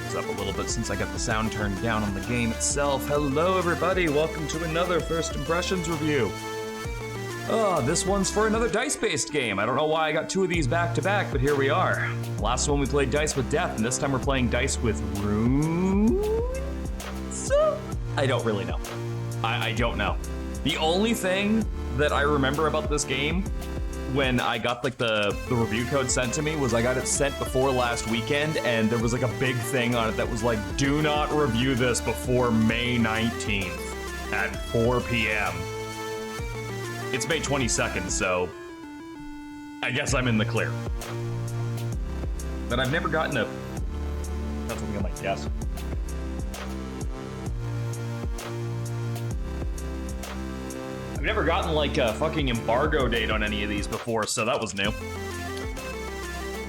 things up a little bit since I got the sound turned down on the game itself. Hello everybody, welcome to another First Impressions review. This one's for another dice-based game. I don't know why I got two of these back to back, but here we are. Last one we played Dice with Death, and this time we're playing Dice with Rune? So, I don't really know. I don't know. The only thing that I remember about this game when I got like the review code sent to me was I got it sent before last weekend, and there was like a big thing on it that was like, do not review this before May 19th at 4 p.m. It's May 22nd, so I guess I'm in the clear. But I've never gotten a... That's something I might guess. I've never gotten like a fucking embargo date on any of these before, so that was new.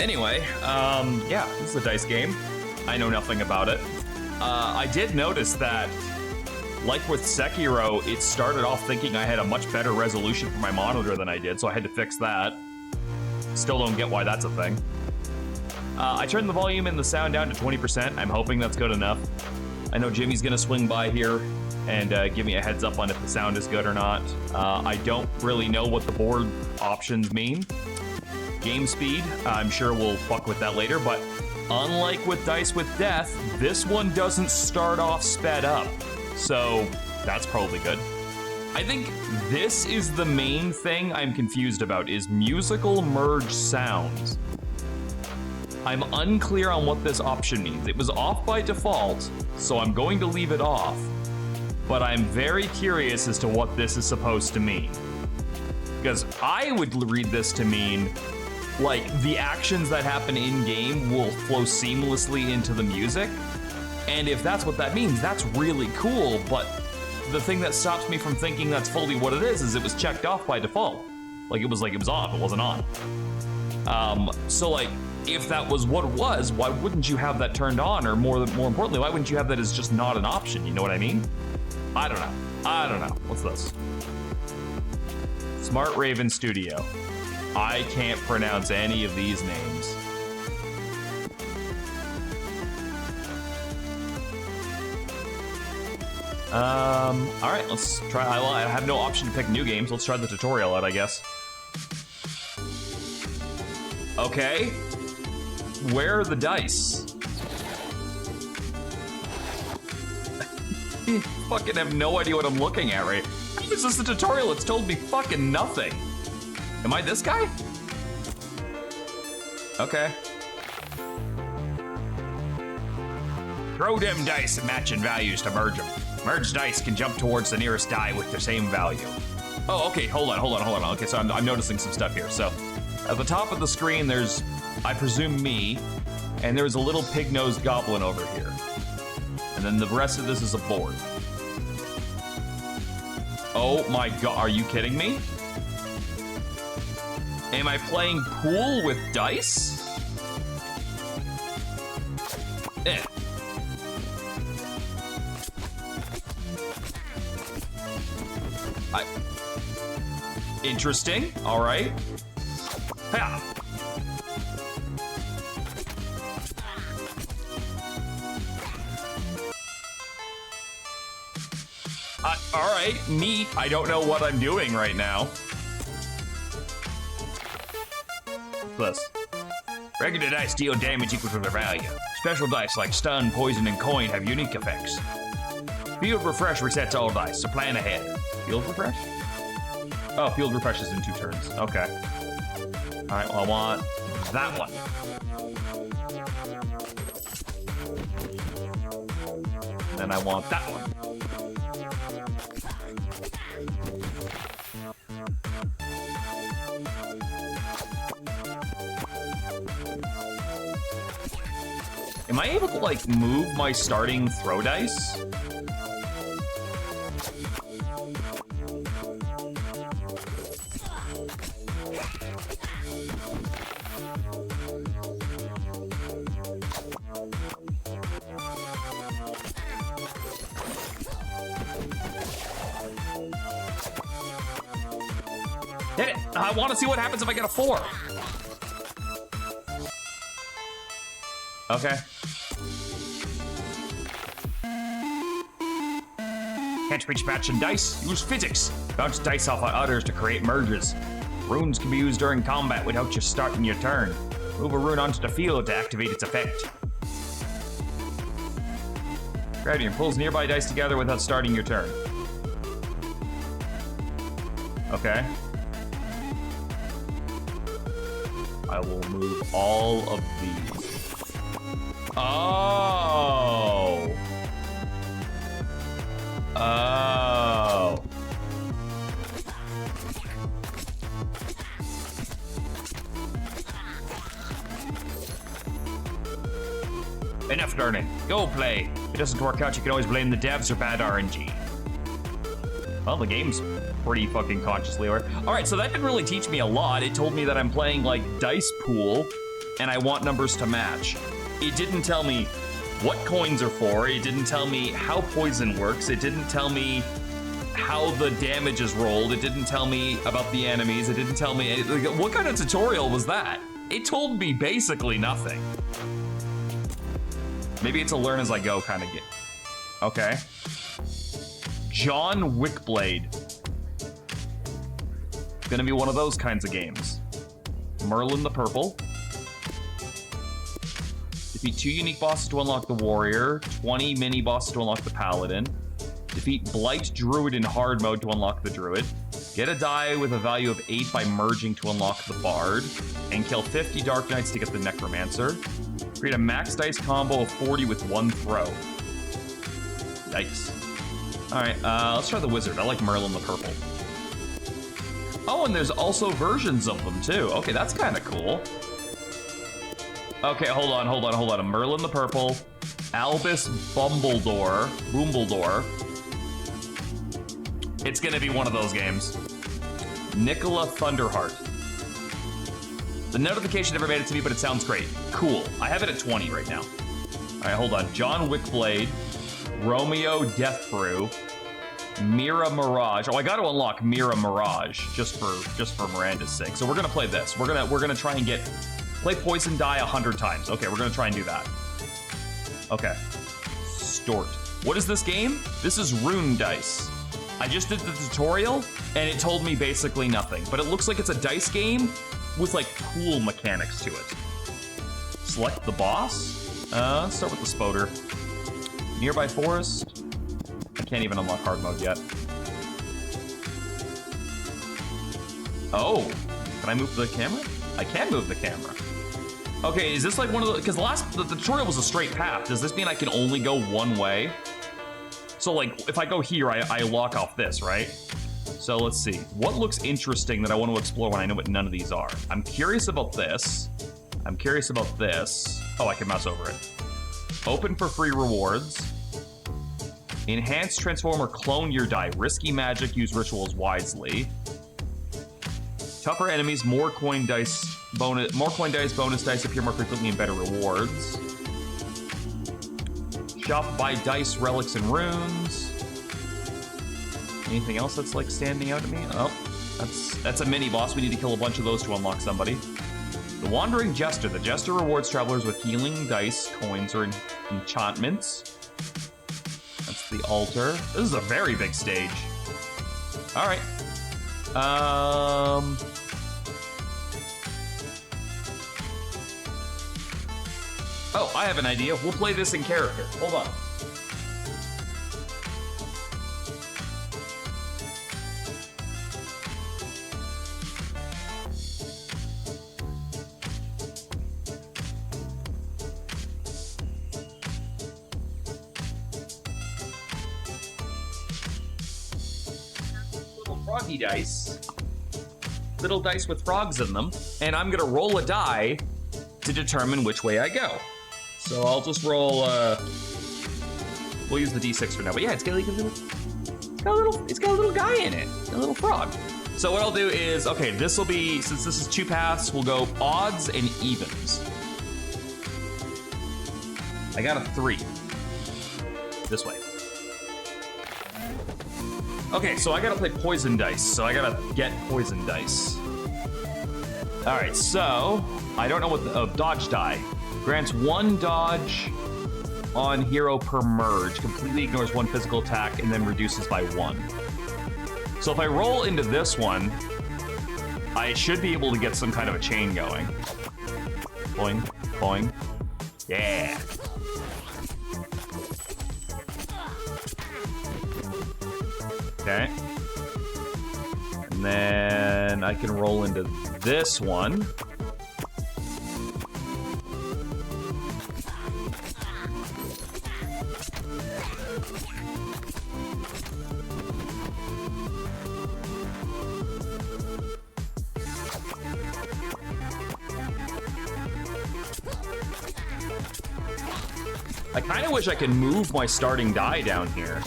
Anyway, yeah, this is a dice game. I know nothing about it. I did notice that, like with Sekiro, it started off thinking I had a much better resolution for my monitor than I did, so I had to fix that. Still don't get why that's a thing. I turned the volume and the sound down to 20%. I'm hoping that's good enough. I know Jimmy's gonna swing by here and give me a heads up on if the sound is good or not. I don't really know what the board options mean. Game speed, I'm sure we'll fuck with that later, but unlike with Dice with Death, this one doesn't start off sped up. So that's probably good. I think this is the main thing I'm confused about, is musical merge sounds. I'm unclear on what this option means. It was off by default, so I'm going to leave it off. But I'm very curious as to what this is supposed to mean. Because I would read this to mean, like, the actions that happen in-game will flow seamlessly into the music. And if that's what that means, that's really cool, but the thing that stops me from thinking that's fully what it is it was checked off by default. Like, it was off, it wasn't on. So, like, if that was what it was, why wouldn't you have that turned on? Or more importantly, why wouldn't you have that as just not an option? You know what I mean? I don't know. What's this? Smart Raven Studio. I can't pronounce any of these names. All right, let's try. I have no option to pick new games. Let's try the tutorial out, I guess. Okay. Where are the dice? I fucking have no idea what I'm looking at, right? How is this a tutorial? It's told me fucking nothing. Am I this guy? Okay. Throw them dice and matching values to merge them. Merged dice can jump towards the nearest die with the same value. Oh, okay, hold on. Okay, so I'm noticing some stuff here. So, at the top of the screen, there's, I presume, me, and there's a little pig-nosed goblin over here. And then the rest of this is a board. Oh my god, are you kidding me? Am I playing pool with dice? Eh. Interesting, all right. Ha. All right, neat. I don't know what I'm doing right now. Plus, regular dice deal damage equal to their value. Special dice like stun, poison, and coin have unique effects. Field refresh resets all dice, so plan ahead. Field refresh? Oh, field refresh is in 2 turns. Okay. All right, well, I want that one. Then I want that one. Am I able to, like, move my starting throw dice? Hit it! I want to see what happens if I get a 4. can't reach matching dice? Use physics. Bounce dice off of others to create merges. Runes can be used during combat without you starting your turn. Move a rune onto the field to activate its effect. Gravity pulls nearby dice together without starting your turn. Okay. I will move all of these. Oh. Oh. Enough learning. Go play. If it doesn't work out, you can always blame the devs or bad RNG. Well, the game's pretty fucking consciously aware. All right, so that didn't really teach me a lot. It told me that I'm playing like dice pool and I want numbers to match. It didn't tell me what coins are for. It didn't tell me how poison works. It didn't tell me how the damage is rolled. It didn't tell me about the enemies. It didn't tell me, what kind of tutorial was that? It told me basically nothing. Maybe it's a learn as I go kind of game. Okay. John Wickblade. Gonna be one of those kinds of games. Merlin the Purple. Defeat 2 unique bosses to unlock the Warrior, 20 mini bosses to unlock the Paladin. Defeat Blight Druid in hard mode to unlock the Druid. Get a die with a value of 8 by merging to unlock the Bard. And kill 50 Dark Knights to get the Necromancer. Create a max dice combo of 40 with 1 throw. Yikes. Alright, let's try the Wizard. I like Merlin the Purple. Oh, and there's also versions of them too. Okay, that's kind of cool. Okay, hold on. A Merlin the Purple, Albus Bumbledore. It's gonna be one of those games. Nicola Thunderheart. The notification never made it to me, but it sounds great. Cool. I have it at 20 right now. All right, hold on. John Wickblade, Romeo Deathbrew, Mira Mirage. Oh, I got to unlock Mira Mirage just for Miranda's sake. So we're gonna play this. We're gonna try and play Poison Die 100 times. Okay, we're gonna try and do that. Okay. Stort. What is this game? This is Rune Dice. I just did the tutorial and it told me basically nothing, but it looks like it's a dice game with like cool mechanics to it. Select the boss. Let's start with the Spoder. Nearby forest. I can't even unlock hard mode yet. Oh, can I move the camera? I can move the camera. Okay, is this like one of the, because the tutorial was a straight path. Does this mean I can only go one way? So like, if I go here, I lock off this, right? So let's see. What looks interesting that I want to explore when I know what none of these are? I'm curious about this. I'm curious about this. Oh, I can mouse over it. Open for free rewards. Enhance, transform, or clone your die. Risky magic, use rituals wisely. Tougher enemies, more coin dice, bonus dice appear more frequently and better rewards. Shop, buy dice, relics, and runes. Anything else that's like standing out to me? Oh, that's a mini boss. We need to kill a bunch of those to unlock somebody. The Wandering Jester. The Jester rewards travelers with healing dice, coins, or enchantments. That's the altar. This is a very big stage. All right. Oh, I have an idea. We'll play this in character. Hold on. Little froggy dice. Little dice with frogs in them. And I'm gonna roll a die to determine which way I go. So I'll just roll, we'll use the D6 for now. But yeah, it's got a little guy in it, a little frog. So what I'll do is, okay, this will be, since this is 2 paths, we'll go odds and evens. I got a 3. This way. Okay, so I gotta play poison dice. So I gotta get poison dice. All right, so I don't know what the, dodge die. Grants 1 dodge on hero per merge. Completely ignores one physical attack and then reduces by 1. So if I roll into this one, I should be able to get some kind of a chain going. Boing, boing. Yeah. Okay. And then I can roll into this one. I kind of wish I could move my starting die down here.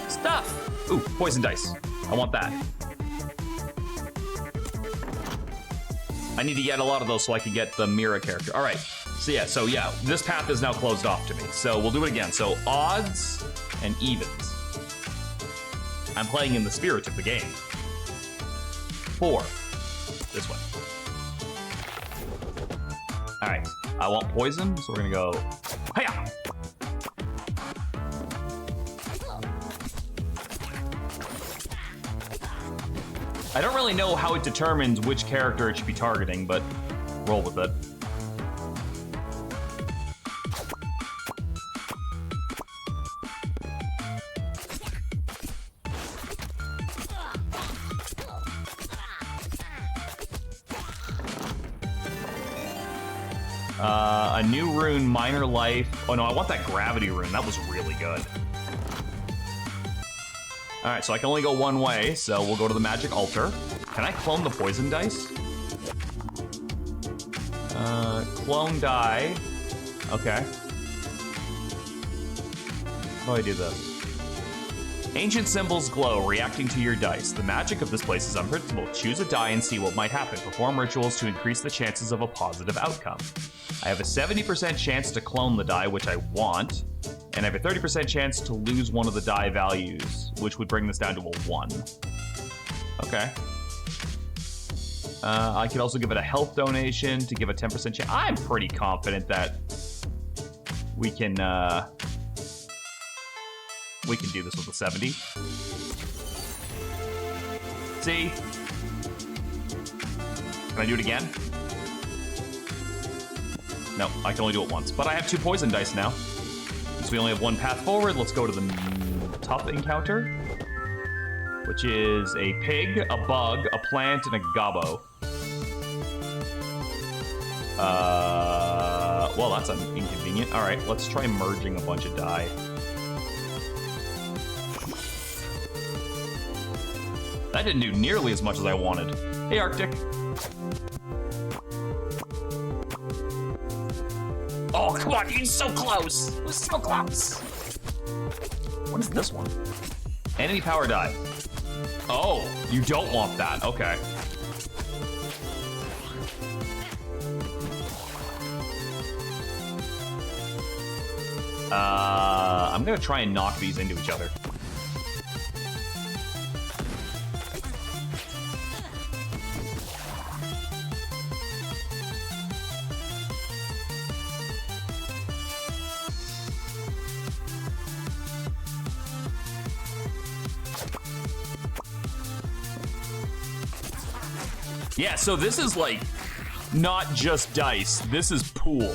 Stuff! Ooh, poison dice. I want that. I need to get a lot of those so I can get the Mira character. All right, so yeah, this path is now closed off to me. So we'll do it again. So odds and evens. I'm playing in the spirit of the game. 4. This way. All right, I want poison, so we're gonna go, hiya! I don't really know how it determines which character it should be targeting, but roll with it. A new rune, minor life. Oh no, I want that gravity rune. That was really good. All right, so I can only go one way, so we'll go to the magic altar. Can I clone the poison dice? Clone die. Okay. How do I do this? Ancient symbols glow, reacting to your dice. The magic of this place is unpredictable. Choose a die and see what might happen. Perform rituals to increase the chances of a positive outcome. I have a 70% chance to clone the die, which I want, and I have a 30% chance to lose one of the die values, which would bring this down to a 1. Okay. I could also give it a health donation to give a 10% chance. I'm pretty confident that we can do this with a 70. See? Can I do it again? No, I can only do it once. But I have 2 poison dice now. So we only have 1 path forward. Let's go to the top encounter, which is a pig, a bug, a plant, and a gobbo. Well, that's inconvenient. All right, let's try merging a bunch of die. That didn't do nearly as much as I wanted. Hey, Arctic. Oh, come on, you're so close. We're so close. What is this one? Enemy power die. Oh, you don't want that. Okay. I'm gonna try and knock these into each other. Yeah, so this is like not just dice, this is pool.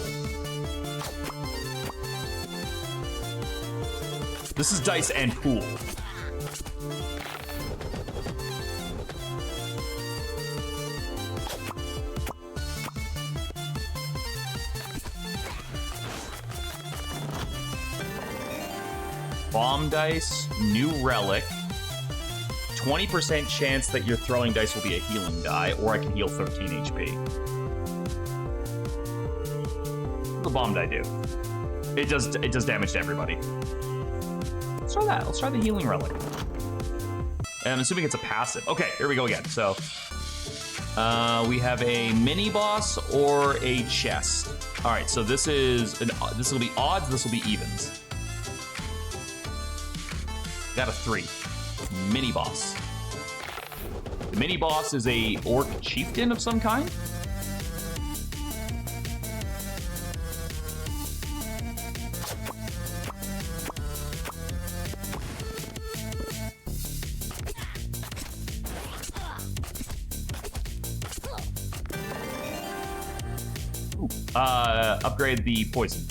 This is dice and pool. Bomb dice, new relic. 20% chance that your throwing dice will be a healing die, or I can heal 13 HP. What does the bomb die do? It does damage to everybody. Let's try that. Let's try the healing relic. And I'm assuming it's a passive. Okay, here we go again. So we have a mini boss or a chest. All right, so this will be odds. This will be evens. Got a 3. Mini boss. The mini boss is a orc chieftain of some kind. Upgrade the poison.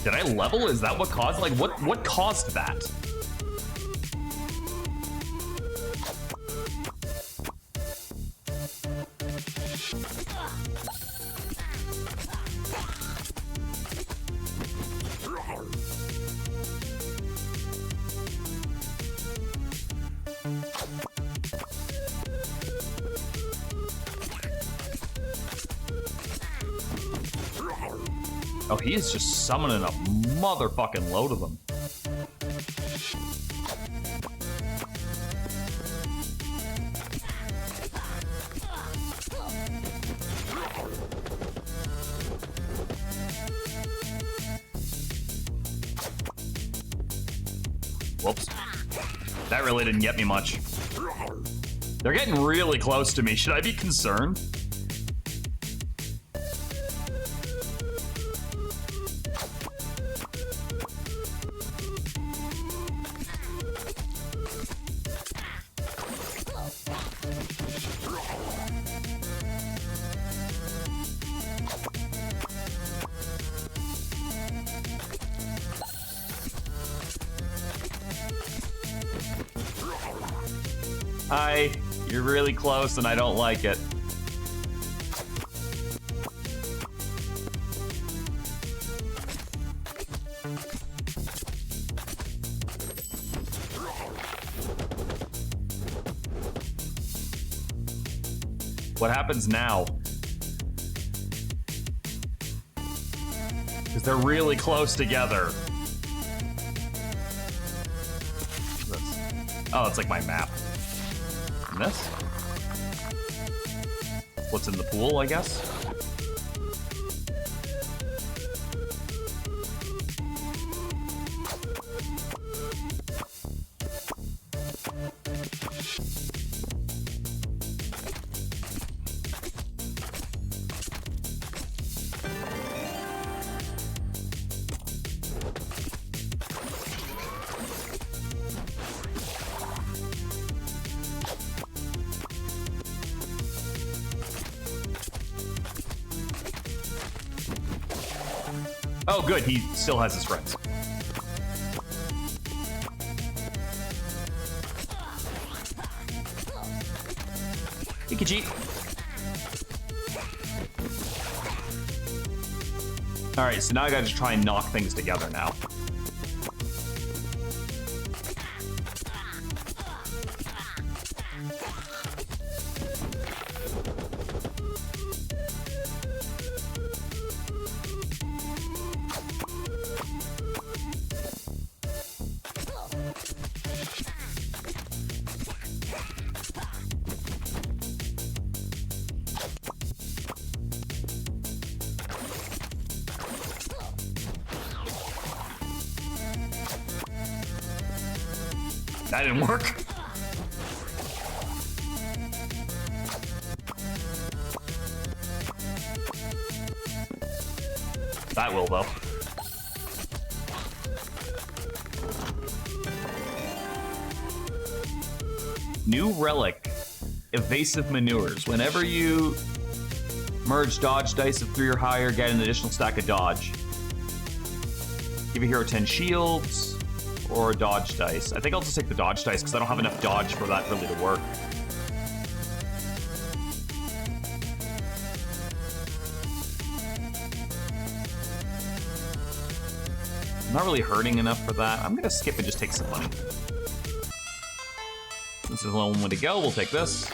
Did I level? Is that what caused? Like, what caused that? Oh, he is just summoning a motherfucking load of them. Whoops. That really didn't get me much. They're getting really close to me. Should I be concerned? Hi, you're really close and I don't like it. What happens now? Because they're really close together. What's this? Oh, it's like my map. And this? What's in the pool, I guess? Oh, good. He still has his friends. Pikachu. All right, so now I gotta just try and knock things together now. That didn't work. That will, though. New relic, evasive manures. Whenever you merge dodge dice of 3 or higher, get an additional stack of dodge. Give a hero 10 shields. Or a dodge dice. I think I'll just take the dodge dice because I don't have enough dodge for that really to work. I'm not really hurting enough for that. I'm gonna skip and just take some money. Since there's only one way to go, we'll take this.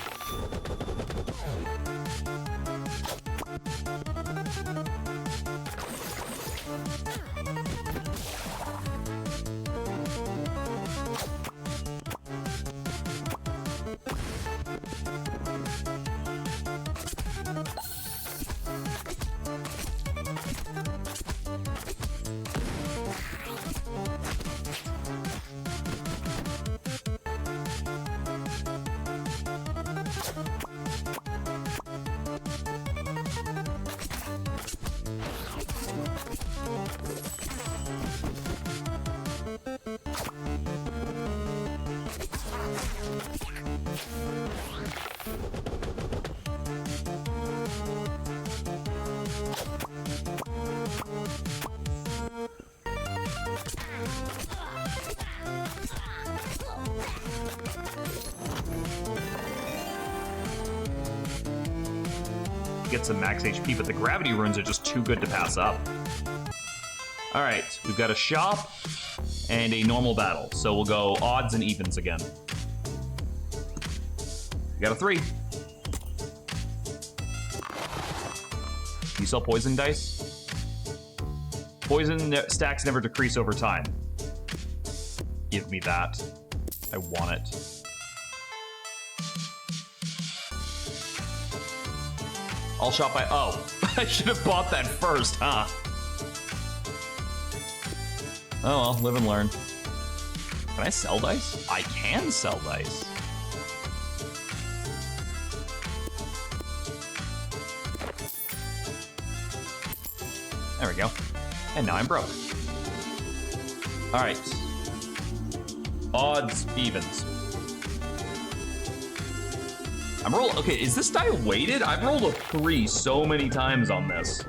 Get some max HP, but the gravity runes are just too good to pass up. All right, we've got a shop and a normal battle. So we'll go odds and evens again. We got a 3. You sell poison dice? Poison stacks never decrease over time. Give me that. I want it. I'll shop by, oh, I should have bought that first, huh? Oh well, live and learn. Can I sell dice? I can sell dice. There we go. And now I'm broke. All right. Odds, evens. I'm rolling. Okay, is this die weighted? I've rolled a 3 so many times on this.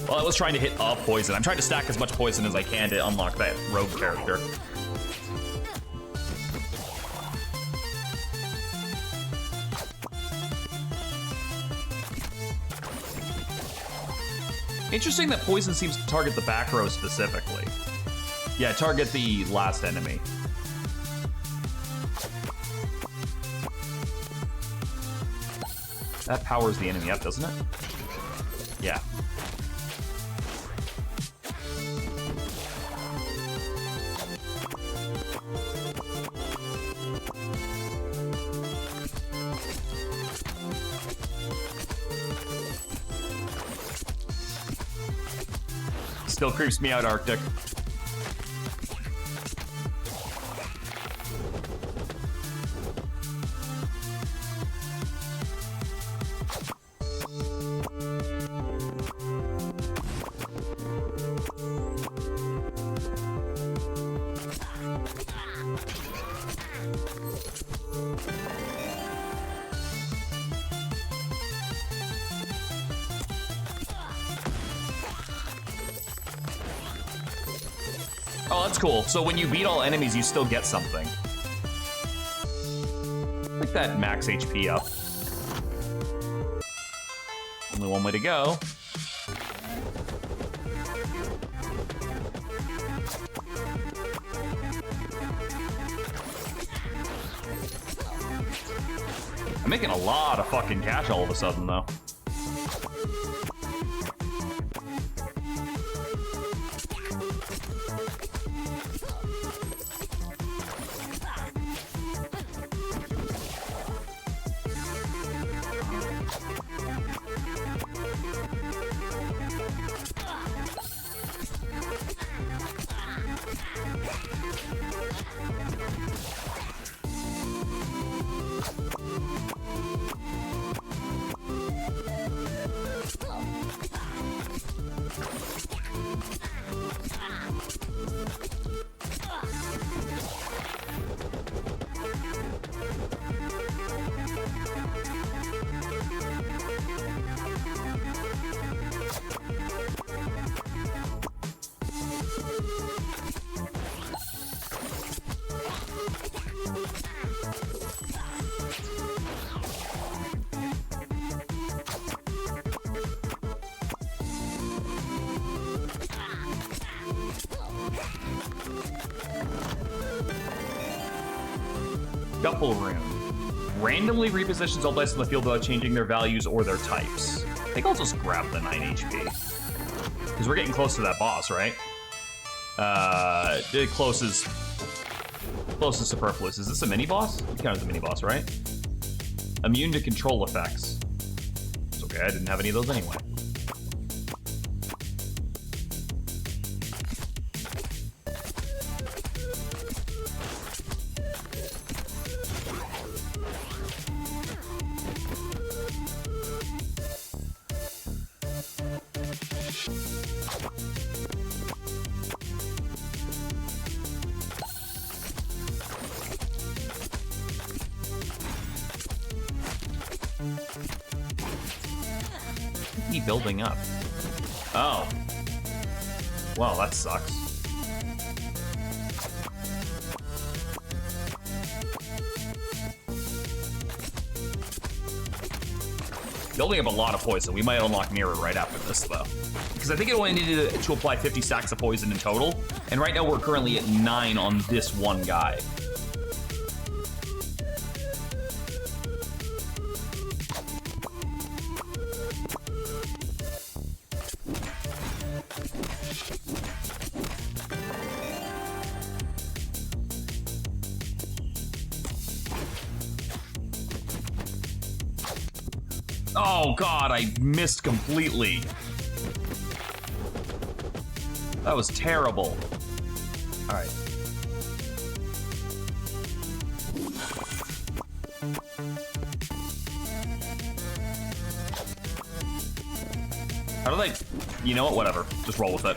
Well, I was trying to hit a poison. I'm trying to stack as much poison as I can to unlock that rogue character. Interesting that poison seems to target the back row specifically. Yeah, target the last enemy. That powers the enemy up, doesn't it? Yeah. Still creeps me out, Arctic. Oh, that's cool. So when you beat all enemies, you still get something. Like that max HP up. Only one way to go. I'm making a lot of fucking cash all of a sudden, though. Rune. Randomly repositions all dice in the field without changing their values or their types. I think I'll just grab the 9 HP. Because we're getting close to that boss, right? Closest superfluous. Is this a mini-boss? You counted the mini-boss, right? Immune to control effects. It's okay, I didn't have any of those anyway. Keep building up. Oh. Well, that sucks. Building up a lot of poison. We might unlock Mirror right after this, though. Because I think it only needed to apply 50 stacks of poison in total. And right now we're currently at 9 on this one guy. Oh god, I missed completely. That was terrible. Alright. How do they... You know what? Whatever. Just roll with it.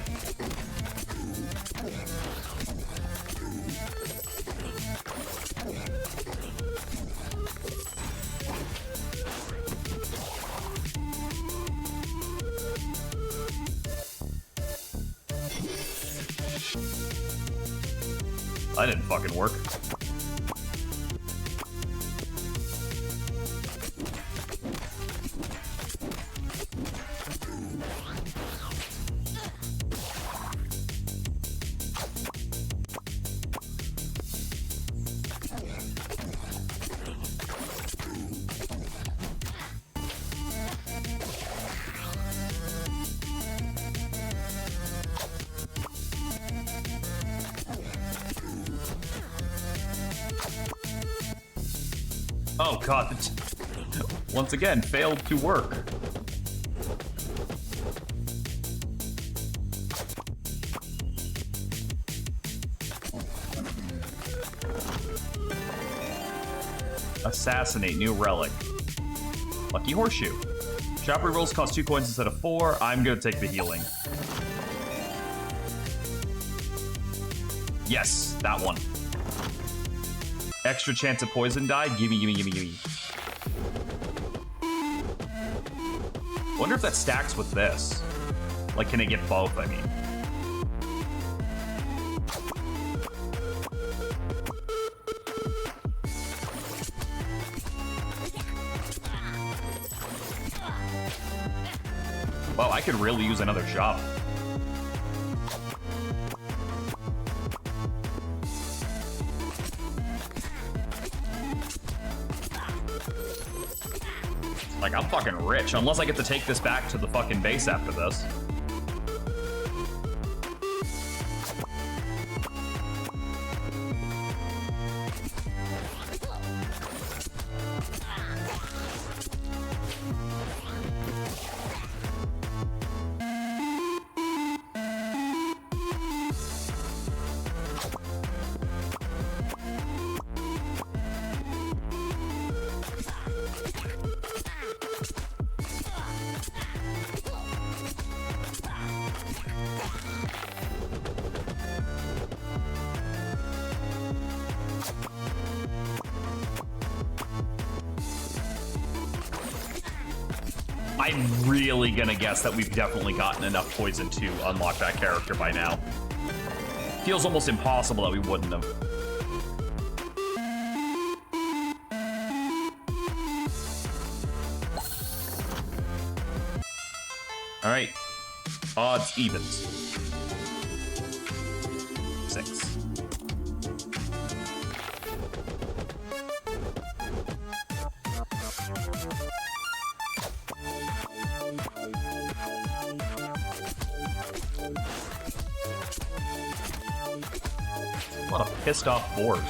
That didn't fucking work. Oh god, once again, failed to work. Assassinate, new relic. Lucky horseshoe. Shop rerolls cost 2 coins instead of 4. I'm gonna take the healing. Yes, that one. Extra chance of poison die? Gimme, gimme, gimme, gimme. Wonder if that stacks with this. Like, can I get both, I mean? Wow, I could really use another shop. Like, I'm fucking rich, unless I get to take this back to the fucking base after this. I'm really gonna guess that we've definitely gotten enough poison to unlock that character by now. Feels almost impossible that we wouldn't have. Alright. Odds, evens. 6. A lot of pissed off boars.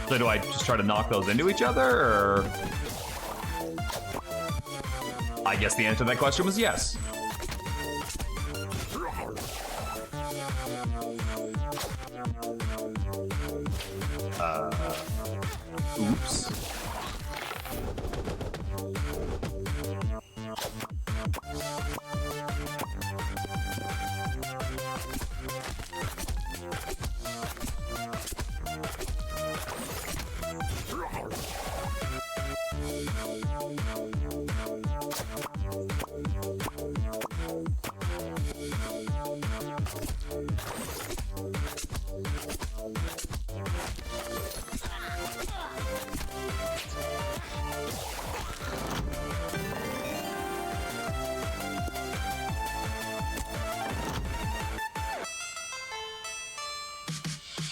So do I just try to knock those into each other, or? I guess the answer to that question was yes. Oops.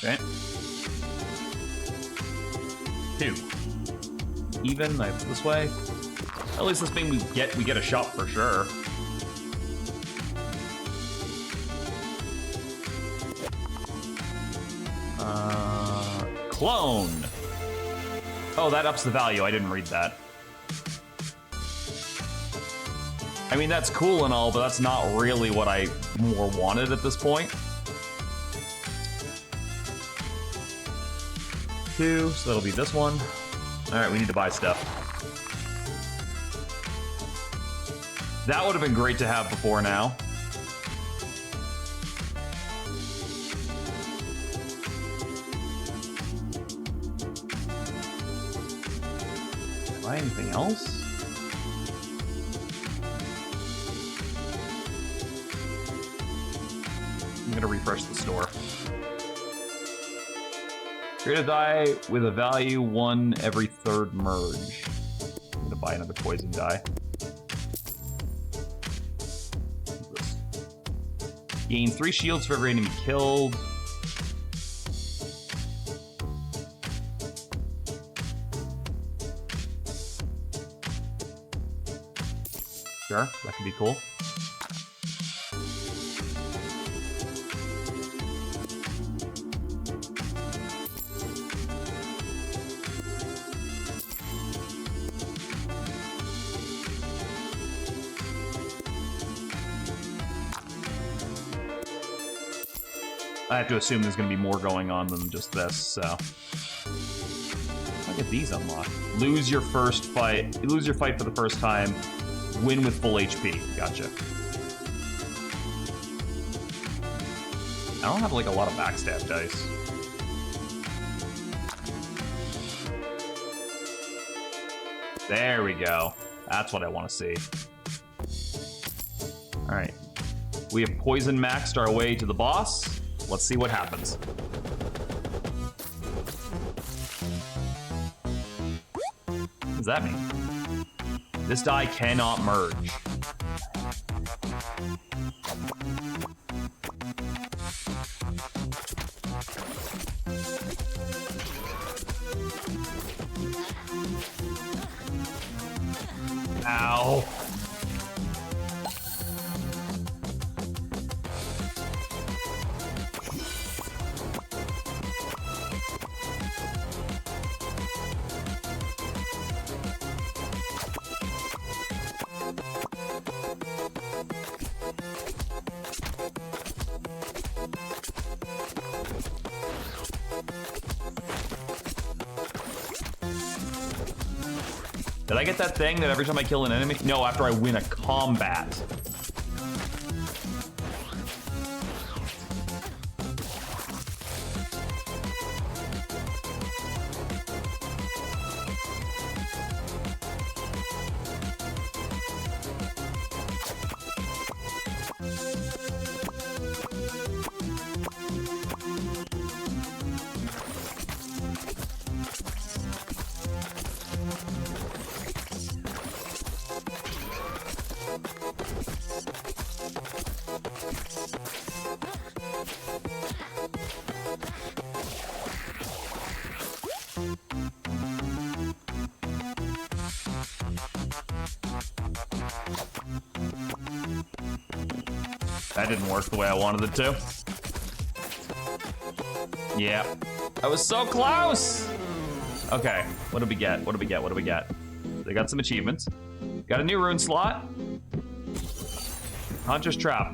Okay. 2. Even, I put this way. At least this means we get a shot for sure. Clone. Oh, that ups the value. I didn't read that. I mean, that's cool and all, but that's not really what I more wanted at this point. 2, so that'll be this one. All right, we need to buy stuff. That would have been great to have before now. Buy anything else? I'm gonna refresh the store. Create a die with a value 1 every 3rd merge. I'm gonna buy another poison die. Gain 3 shields for every enemy killed. Sure, that could be cool. I have to assume there's going to be more going on than just this, so. I'll get these unlocked. Lose your first fight. You lose your fight for the first time. Win with full HP. Gotcha. I don't have, like, a lot of backstab dice. There we go. That's what I want to see. Alright. We have poison maxed our way to the boss. Let's see what happens. What does that mean? This die cannot merge. Ow. Did I get that thing that every time I kill an enemy? No, after I win a combat. That didn't work the way I wanted it to. Yeah. I was so close! Okay, what do we get? What do we get? What do we get? They got some achievements. Got a new rune slot. Hunter's Trap.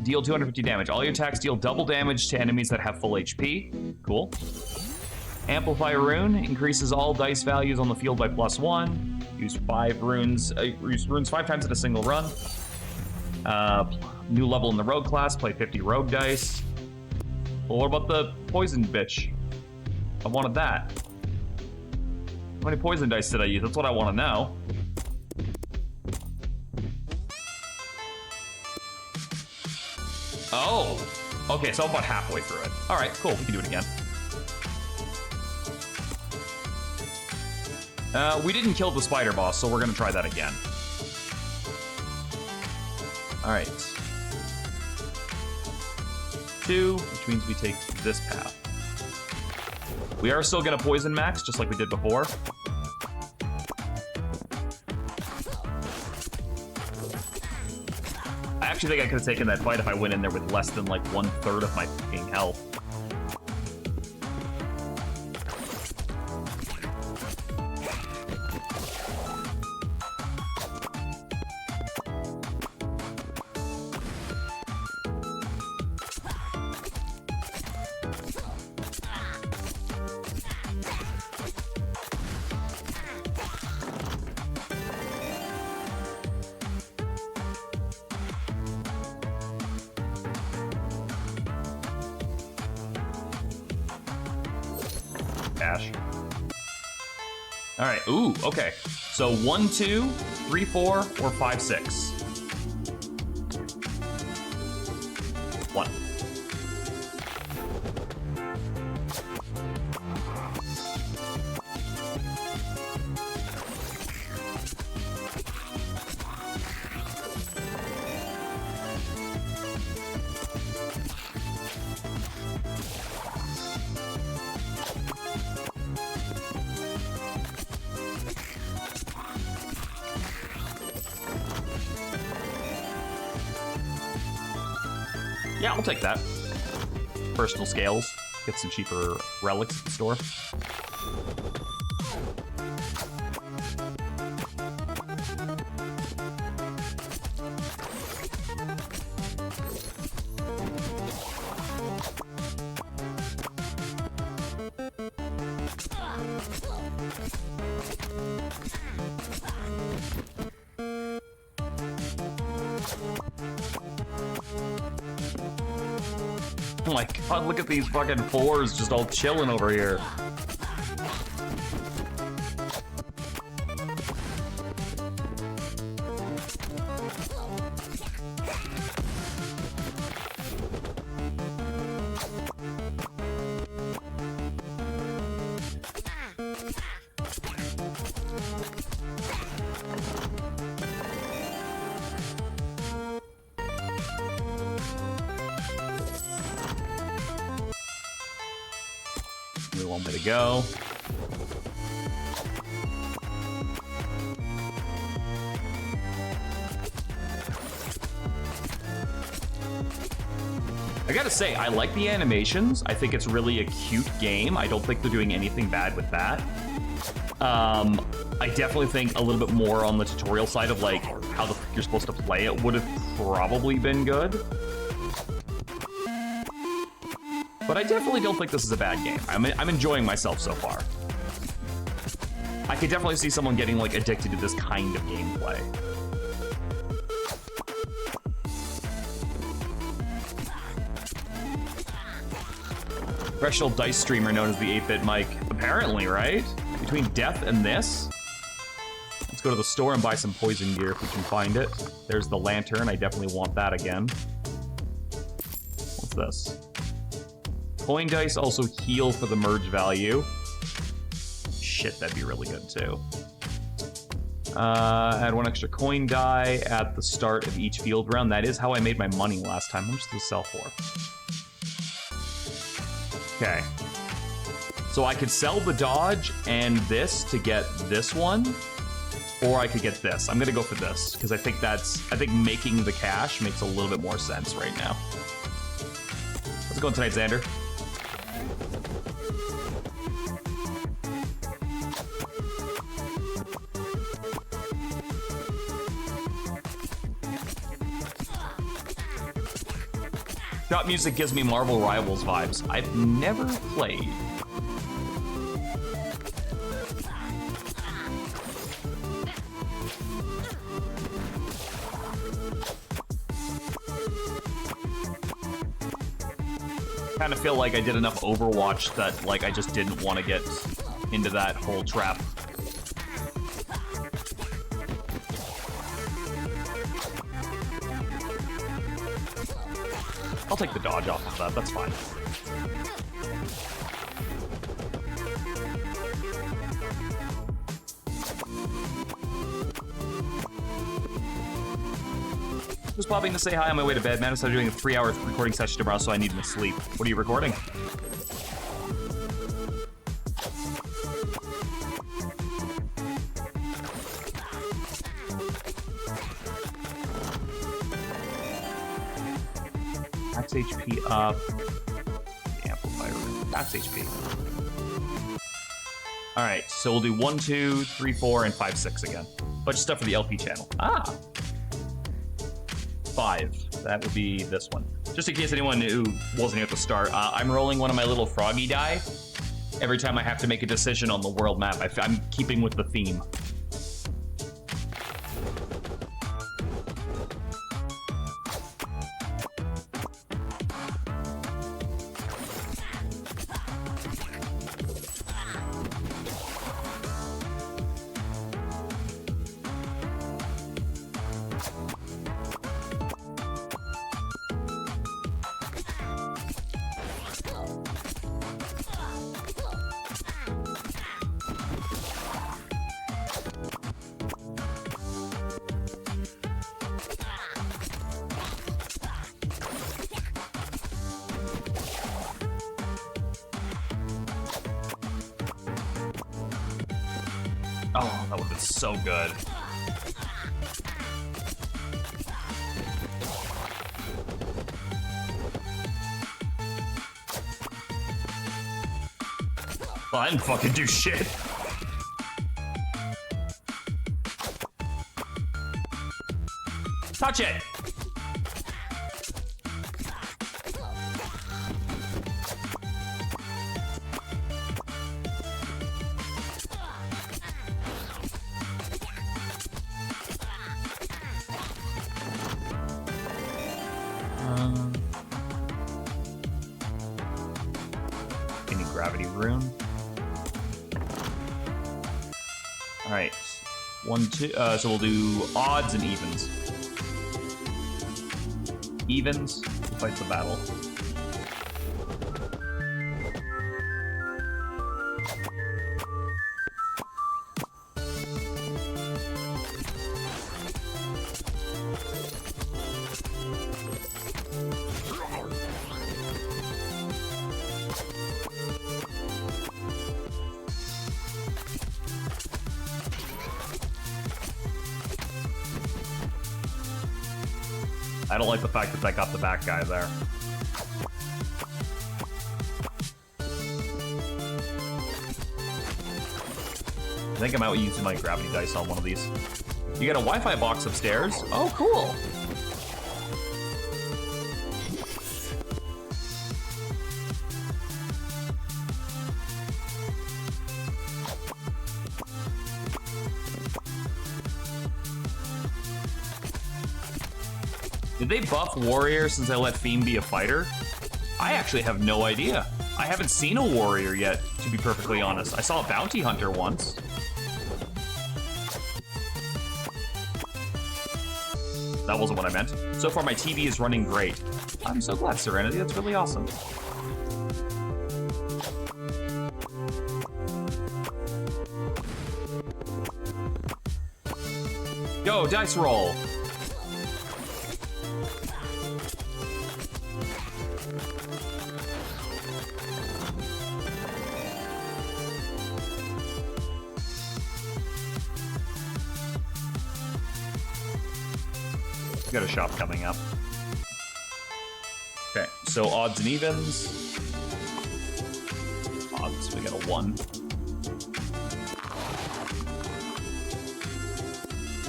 Deal 250 damage. All your attacks deal double damage to enemies that have full HP. Cool. Amplify Rune increases all dice values on the field by +1. Use 5 runes. Use runes 5 times in a single run. New level in the rogue class. Play 50 rogue dice. Well, what about the poison bitch? I wanted that. How many poison dice did I use? That's what I want to know. Oh, okay, so I'm about halfway through it. All right, cool, we can do it again. We didn't kill the spider boss, so we're gonna try that again. All right. 2, which means we take this path. We are still gonna poison max, just like we did before. I actually think I could have taken that fight if I went in there with less than like 1/3 of my fucking health. Dash. All right, ooh, okay. So 1, 2, 3, 4, or 5, 6. 1. Yeah, I'll take that. Personal scales. Get some cheaper relics at the store. Oh my god, look at these fucking 4s just all chilling over here. Only one way to go. I gotta say, I like the animations. I think it's really a cute game. I don't think they're doing anything bad with that. I definitely think a little bit more on the tutorial side of like how you're supposed to play it would have probably been good. But I definitely don't think this is a bad game. I'm enjoying myself so far. I could definitely see someone getting like addicted to this kind of gameplay. Professional dice streamer known as the 8-Bit Mike. Apparently, right? Between death and this? Let's go to the store and buy some poison gear if we can find it. There's the lantern. I definitely want that again. What's this? Coin dice also heal for the merge value. Shit, that'd be really good too. Add 1 extra coin die at the start of each field round. That is how I made my money last time. How much does this sell for? Okay. So I could sell the dodge and this to get this one, or I could get this. I'm gonna go for this, because I think making the cash makes a little bit more sense right now. How's it going tonight, Xander? shot music gives me Marvel Rivals vibes. I've never played. Kind of feel like I did enough Overwatch that like I just didn't want to get into that whole trap. I'll take the dodge off of that, that's fine. Just popping to say hi on my way to bed, man. I'm doing a 3-hour recording session tomorrow, so I need to sleep. What are you recording? Max HP up. The amplifier. Max HP. Alright, so we'll do 1, 2, 3, 4, and 5, 6 again. Bunch of stuff for the LP channel. Ah! 5. That would be this one. Just in case anyone who wasn't here at the start, I'm rolling one of my little froggy die. Every time I have to make a decision on the world map, I'm keeping with the theme. Oh, that would have been so good. Well, I didn't fucking do shit. Touch it! Any gravity rune? All right, 1, 2. So we'll do odds and evens. Evens fight the battle. I don't like the fact that I got the back guy there. I think I'm out using my gravity dice on one of these. You got a Wi-Fi box upstairs? Oh, cool. Did they buff Warrior since I let Fiend be a fighter? I actually have no idea. I haven't seen a Warrior yet, to be perfectly honest. I saw a Bounty Hunter once. That wasn't what I meant. So far, my TV is running great. I'm so glad, Serenity. That's really awesome. Go, dice roll. We got a shop coming up. Okay, so odds and evens. Odds, we got a 1.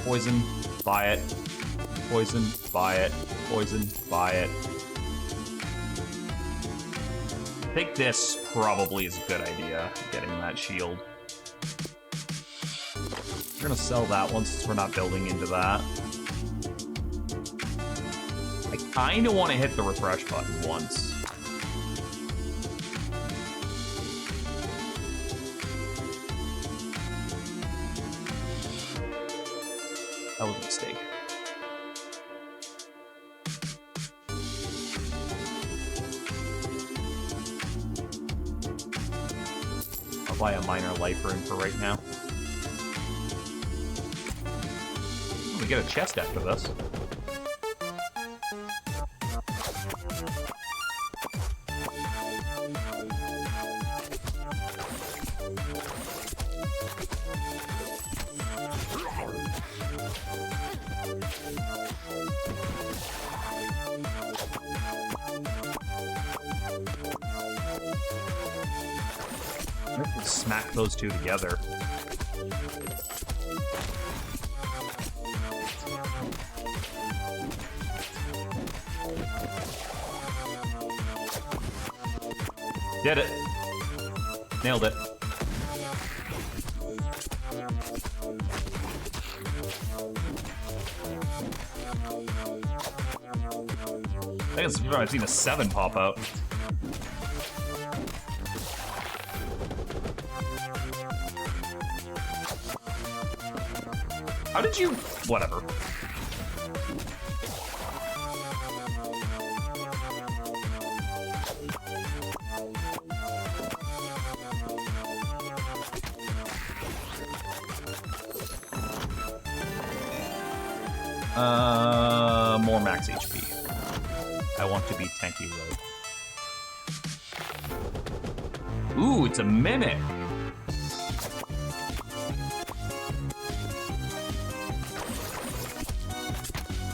Poison, buy it. Poison, buy it. Poison, buy it. think this probably is a good idea, getting that shield. We're gonna sell that one since we're not building into that. I kinda wanna hit the refresh button once. That was a mistake. I'll buy a minor life rune for right now. We get a chest after this. Smack those two together. Did it. Nailed it. I think it's the first time I've seen a 7 pop out. How did you... Whatever. More max HP. I want to be tanky rogue. Ooh, it's a mimic.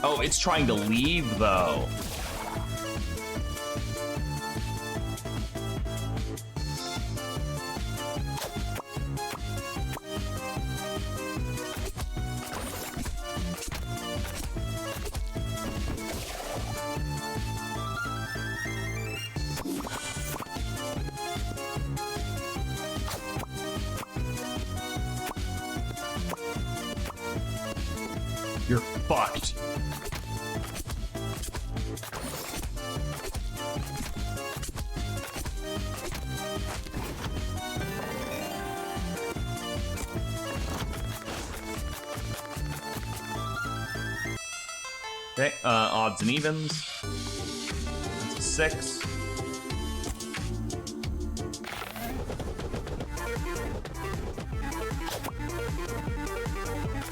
Oh, it's trying to leave, though. You're fucked. Okay, odds and evens. That's a 6.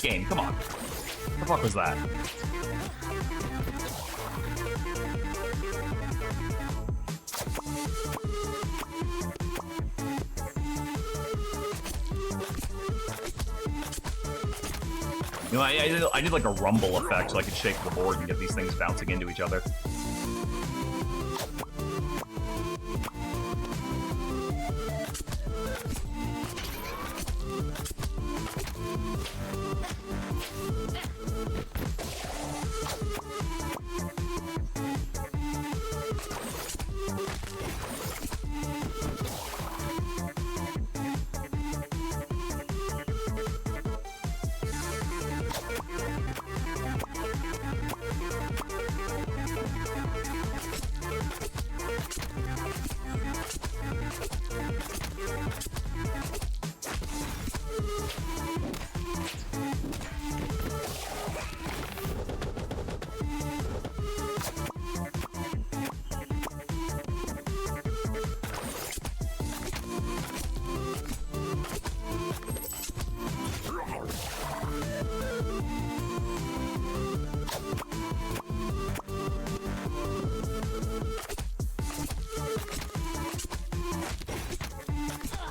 Game, come on. What the fuck was that? You know, I did like a rumble effect so I could shake the board and get these things bouncing into each other.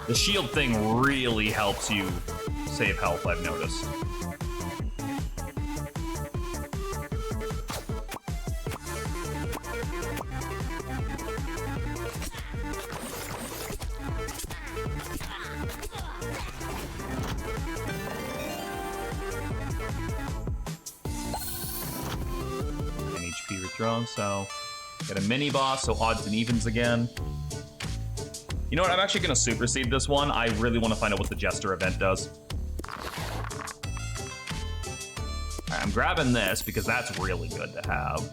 The shield thing really helps you save health, I've noticed. And HP withdrawn, so get a mini boss, so odds and evens again. You know what? I'm actually going to supersede this one. I really want to find out what the Jester event does. All right, I'm grabbing this because that's really good to have.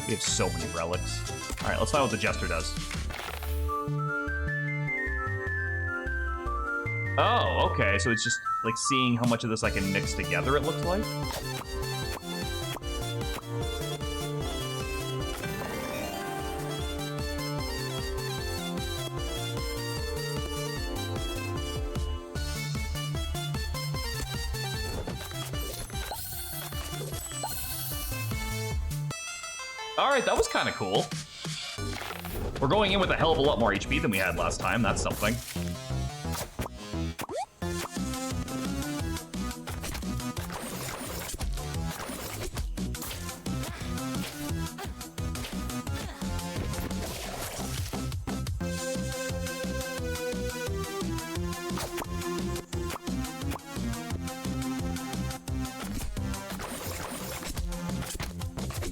We have so many relics. All right, let's find out what the Jester does. Oh, okay. So it's just like seeing how much of this I can mix together, it looks like. All right, that was kind of cool. We're going in with a hell of a lot more HP than we had last time. That's something.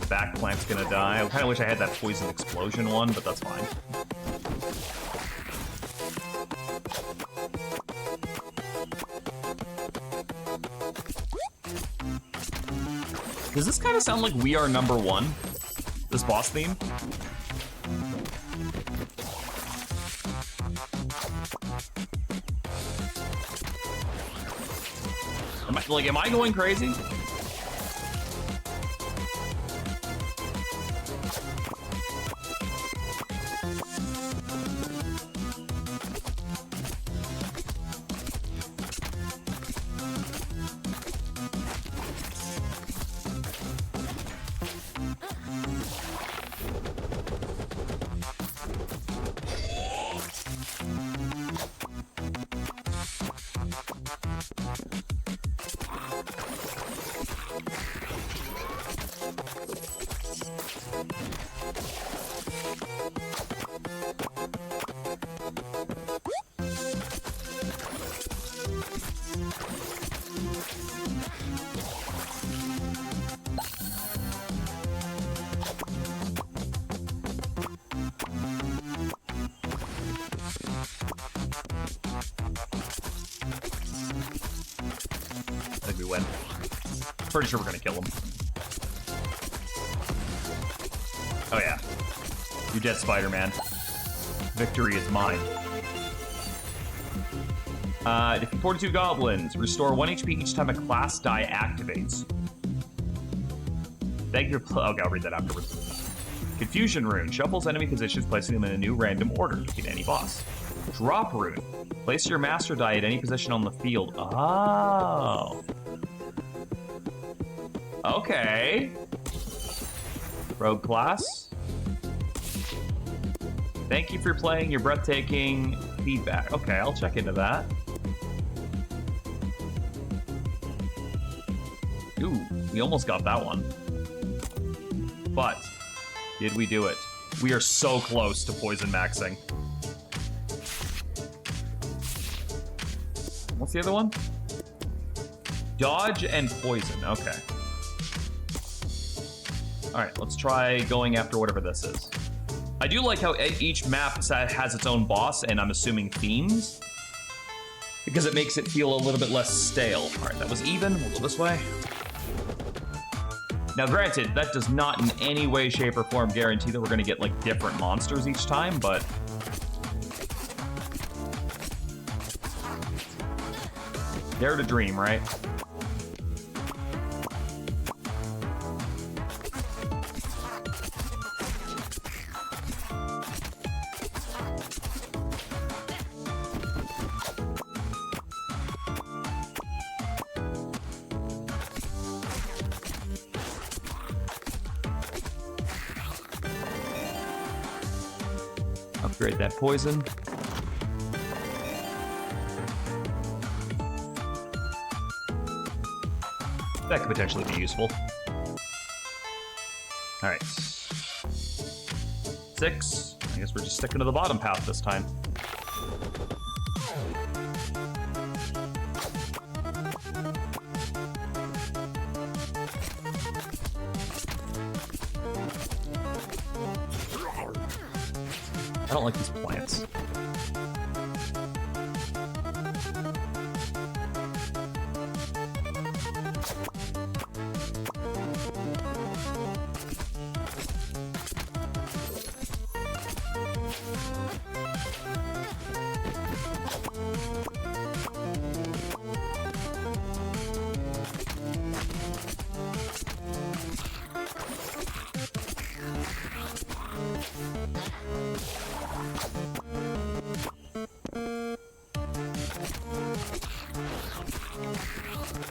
Back plank's gonna die. I kind of wish I had that poison explosion one, but that's fine. Does this kind of sound like We Are Number One? This boss theme? Am I going crazy? I think we win. Pretty sure we're gonna kill him. Oh yeah. You're dead, Spider-Man. Victory is mine. Defeat 42 goblins. Restore 1 HP each time a class die activates. Thank you for... Okay, I'll read that afterwards. Confusion Rune. Shuffles enemy positions, placing them in a new random order. Defeat any boss. Drop Rune. Place your master die at any position on the field. Oh. Okay. Rogue class. Thank you for playing your breathtaking feedback. Okay, I'll check into that. Ooh, we almost got that one. But, did we do it? We are so close to poison maxing. What's the other one? Dodge and poison, okay. All right, let's try going after whatever this is. I do like how each map has its own boss, and I'm assuming themes, because it makes it feel a little bit less stale. All right, that was even. We'll go this way. Now, granted, that does not in any way, shape, or form guarantee that we're going to get, like, different monsters each time, but... Dare to dream, right? Upgrade that poison. That could potentially be useful. Alright. 6. I guess we're just sticking to the bottom path this time. I don't like these plants.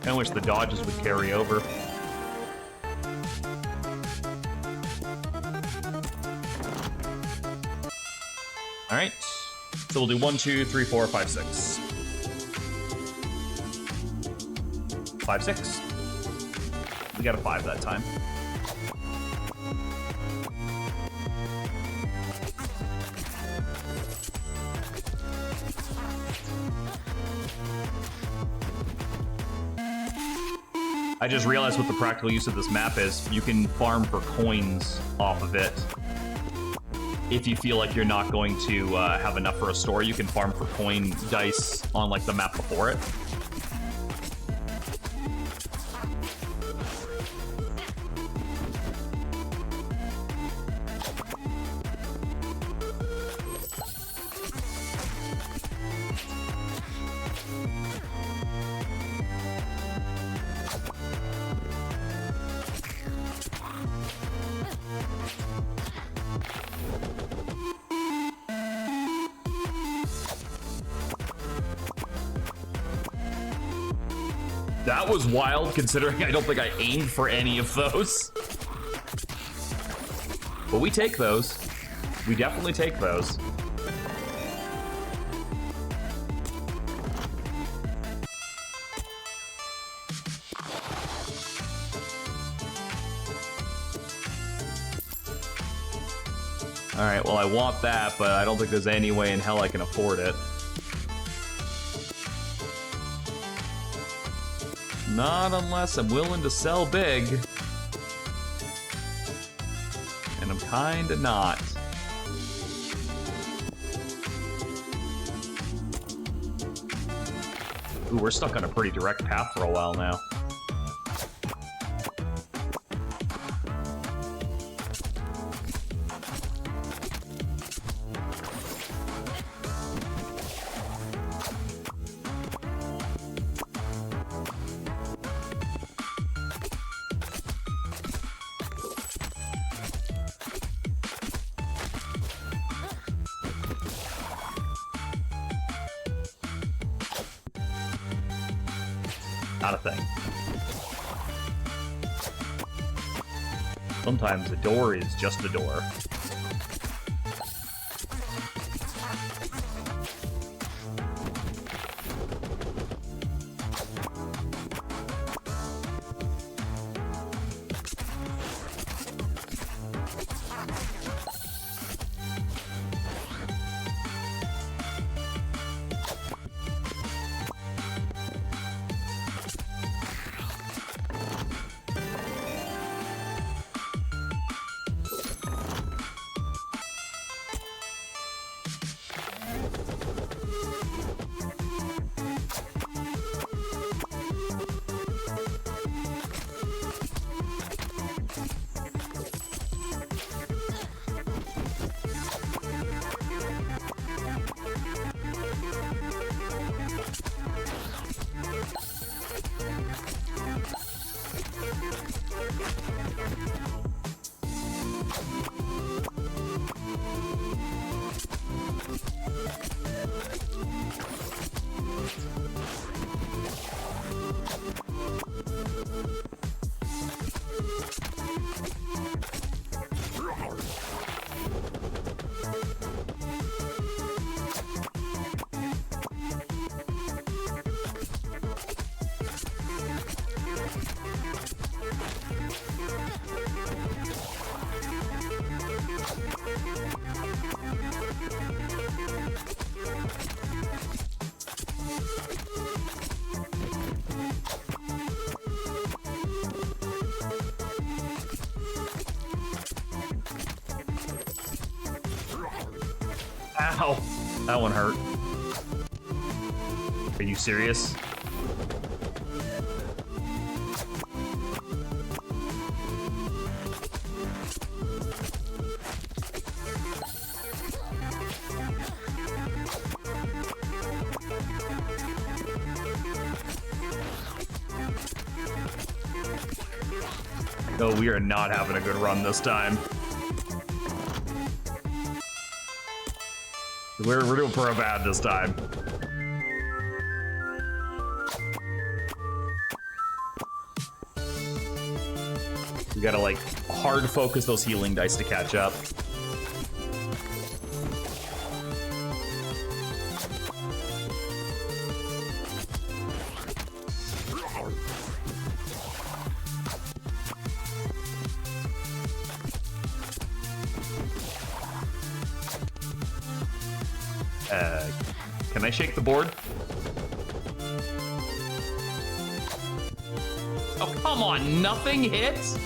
I wish the dodges would carry over. Alright. So we'll do 1, 2, 3, 4, 5, 6. 5, 6. We got a 5 that time. I just realized what the practical use of this map is. You can farm for coins off of it. If you feel like you're not going to have enough for a store, you can farm for coin dice on like the map before it. That was wild, considering I don't think I aimed for any of those. But we take those. We definitely take those. Alright, well I want that, but I don't think there's any way in hell I can afford it. Not unless I'm willing to sell big. And I'm kinda not. Ooh, we're stuck on a pretty direct path for a while now. Not a thing. Sometimes a door is just a door. Ow! That one hurt. Are you serious? No, we are not having a good run this time. We're doing pro bad this time. We gotta like hard focus those healing dice to catch up. Can I shake the board? Oh, come on, nothing hits?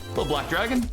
Little black dragon.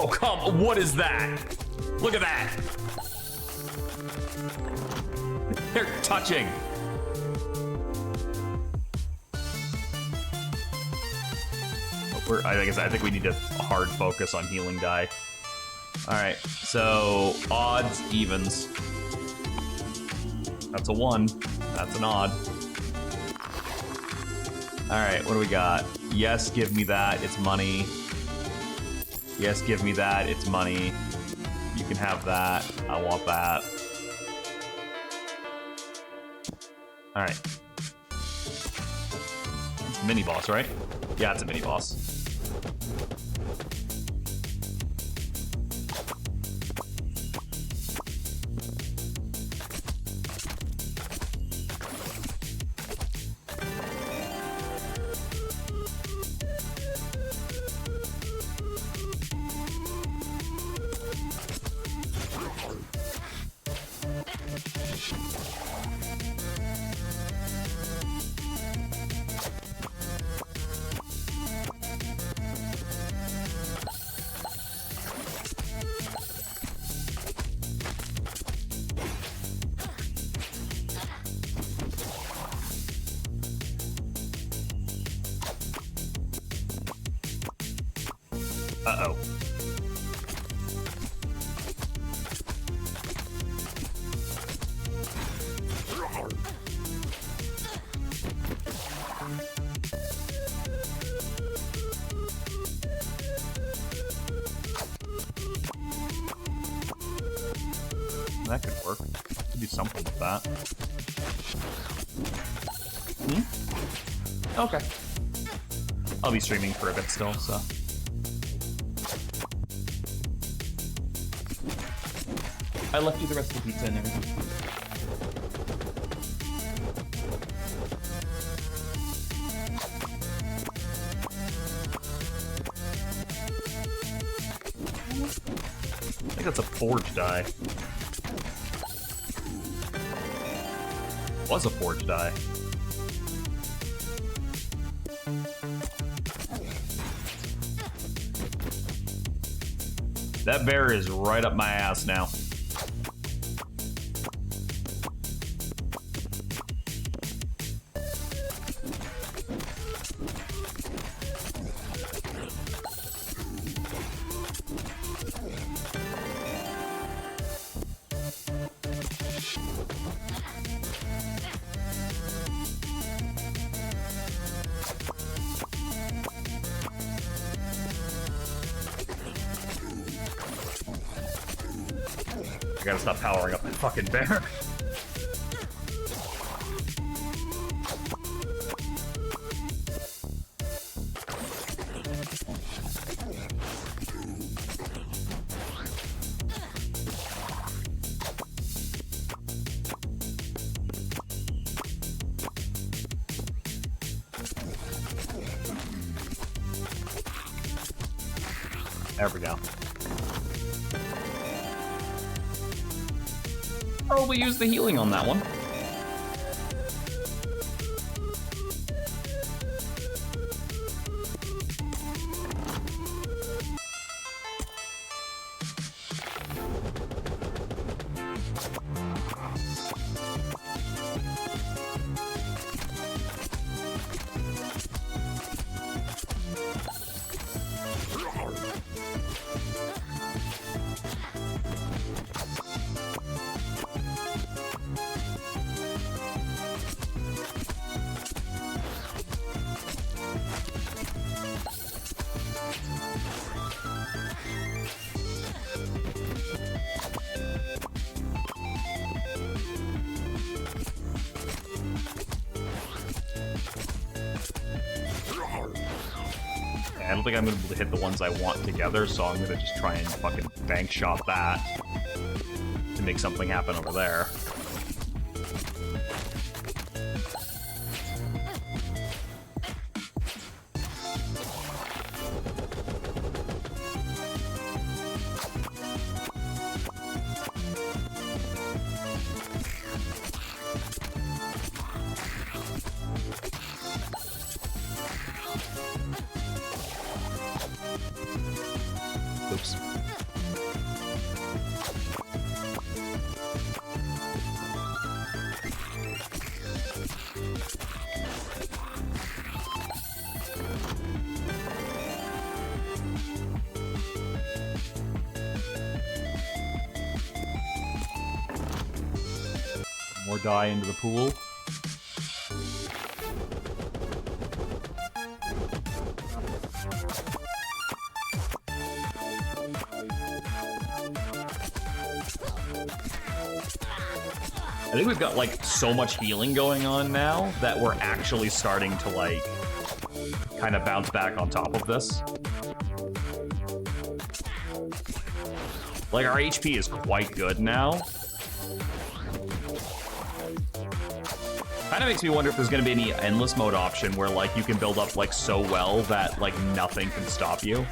Oh, come, what is that? Look at that. They're touching. I think we need to hard focus on healing die. All right, so odds, evens. That's a 1. That's an odd. All right, what do we got? Yes, give me that. It's money. Yes, give me that. It's money. You can have that. I want that. All right. It's a mini boss, right? Yeah, it's a mini boss. Uh-oh. That could work. Could do something with that. Hmm? Okay. I'll be streaming for a bit still, so. I left you the rest of the pizza and everything. I think that's a forge die. Was a forge die. That bear is right up my ass now. gotta stop powering up that fucking bear. There we go. Probably use the healing on that one. I don't think I'm gonna be able to hit the ones I want together, so I'm gonna just try and fucking bank shot that to make something happen over there. Oops. More die into the pool. I think we've got, like, so much healing going on now that we're actually starting to, like, kind of bounce back on top of this. Like, our HP is quite good now. Kind of makes me wonder if there's going to be any endless mode option where, like, you can build up, like, so well that, like, nothing can stop you.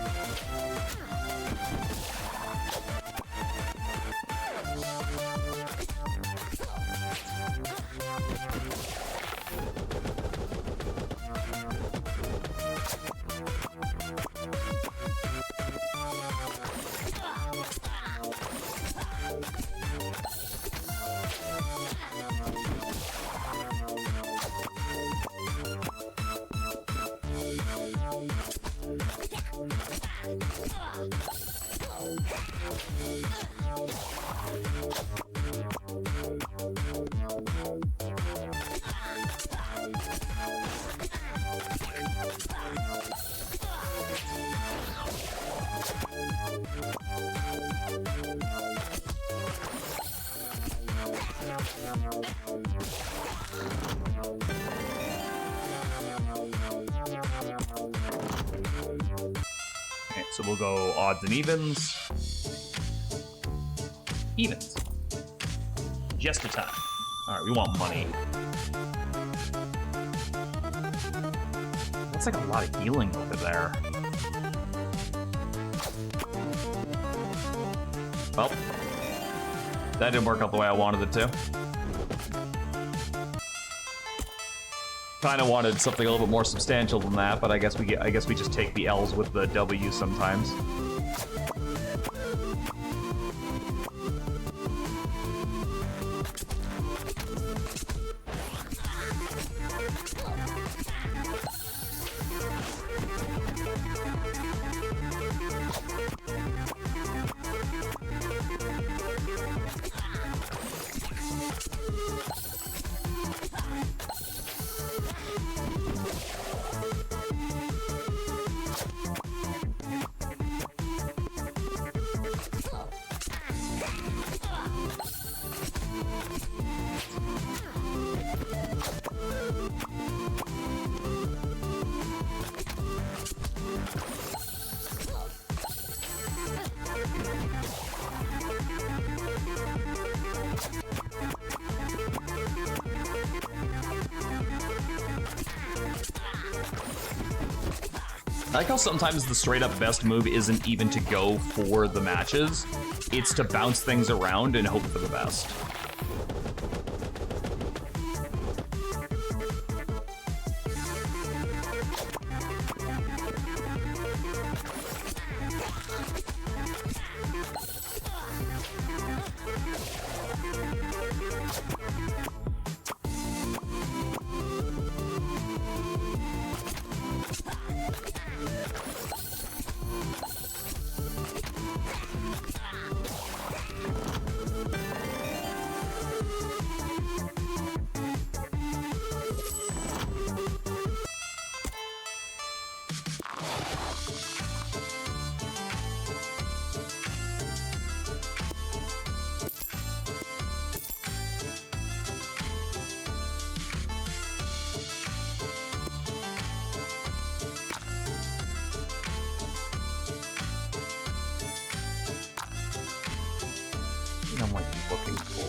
So we'll go odds and evens. Evens. Just a time. Alright, we want money. Looks like a lot of healing over there. Well, that didn't work out the way I wanted it to. Kind of wanted something a little bit more substantial than that, but I guess we just take the L's with the W's sometimes. like how sometimes the straight up best move isn't even to go for the matches. It's to bounce things around and hope for the best. I'm like looking for.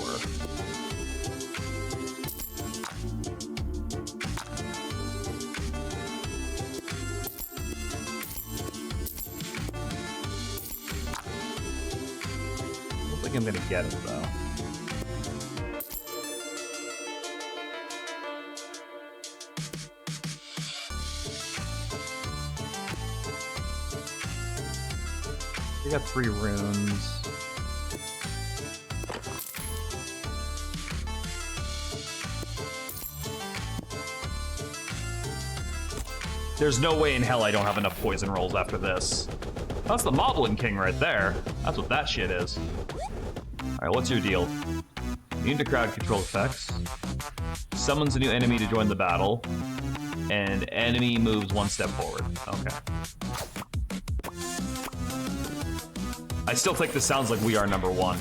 I don't think I'm gonna get it though. We got 3 runes. There's no way in hell I don't have enough poison rolls after this. That's the Moblin King right there. That's what that shit is. Alright, what's your deal? Immune to crowd control effects. Summons a new enemy to join the battle. And enemy moves 1 step forward. Okay. I still think this sounds like we are number 1.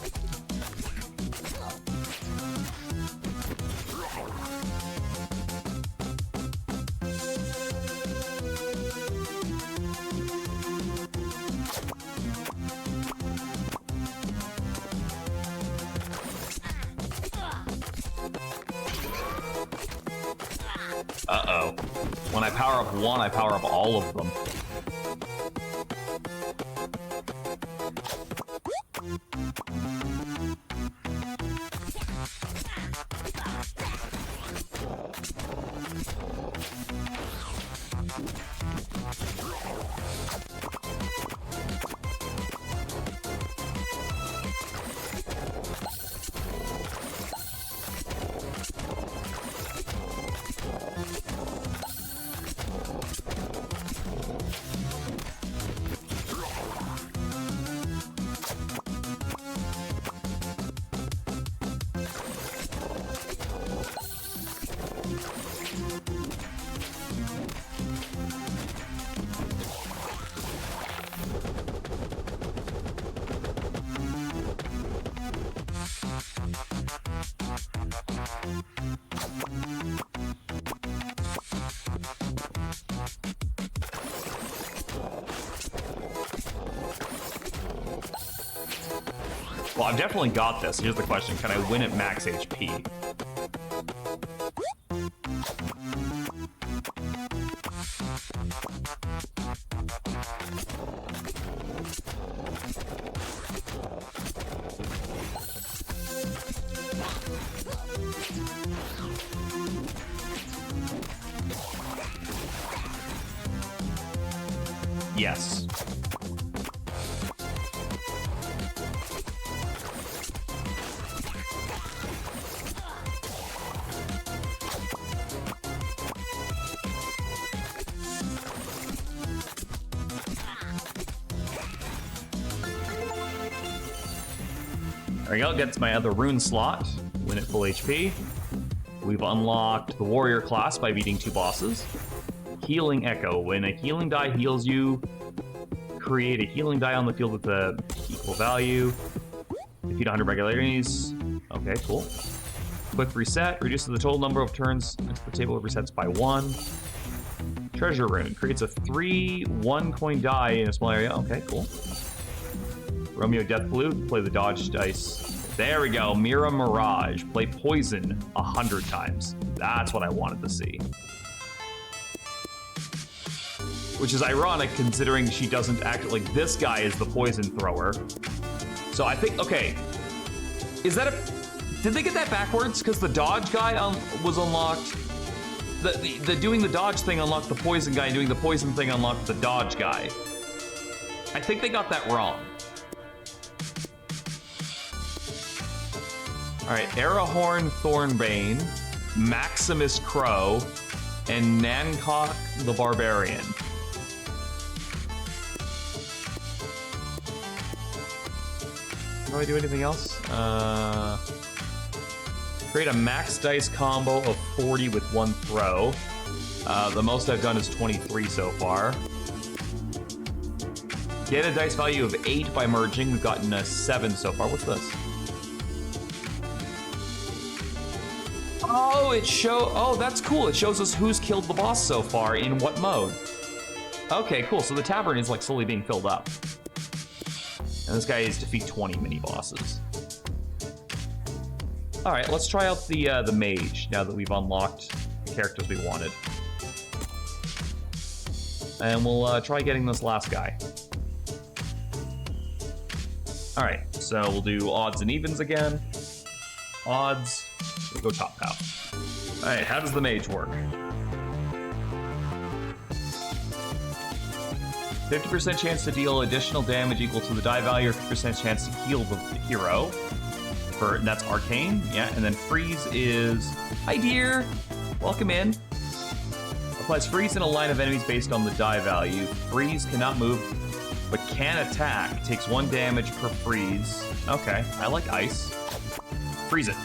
Uh-oh. When I power up 1, I power up all of them. Well, I've definitely got this. Here's the question. Can I win at max HP? Yes. There we go, gets my other rune slot, win at full HP. We've unlocked the warrior class by beating 2 bosses. Healing Echo, when a healing die heals you, create a healing die on the field with the equal value. Defeat 100 regular enemies. Okay, cool. Quick reset, reduces the total number of turns into the table, resets by 1. Treasure rune, creates a 3 1-coin die in a small area. Okay, cool. Romeo Death Blue, play the dodge dice. There we go, Mira Mirage, play poison 100 times. That's what I wanted to see. which is ironic considering she doesn't act like this guy is the poison thrower. So I think, okay, is that did they get that backwards? Because the dodge guy was unlocked. The doing the dodge thing unlocked the poison guy, and doing the poison thing unlocked the dodge guy. I think they got that wrong. All right, Arahorn Thornbane, Maximus Crow, and Nankok the Barbarian. Do I do anything else? Create a max dice combo of 40 with one throw. The most I've done is 23 so far. Get a dice value of 8 by merging. We've gotten a 7 so far. What's this? Oh, oh, that's cool. It shows us who's killed the boss so far in what mode. Okay, cool. So the tavern is like slowly being filled up. And this guy is defeat 20 mini bosses. All right, let's try out the mage now that we've unlocked the characters we wanted. And we'll try getting this last guy. All right, so we'll do odds and evens again. Odds, we'll go top half. All right, how does the mage work? 50% chance to deal additional damage equal to the die value, or 50% chance to heal the hero. That's arcane, yeah, and then freeze is, hi dear, welcome in. Applies freeze in a line of enemies based on the die value. Freeze cannot move, but can attack. Takes 1 damage per freeze. Okay, I like ice. Freeze it.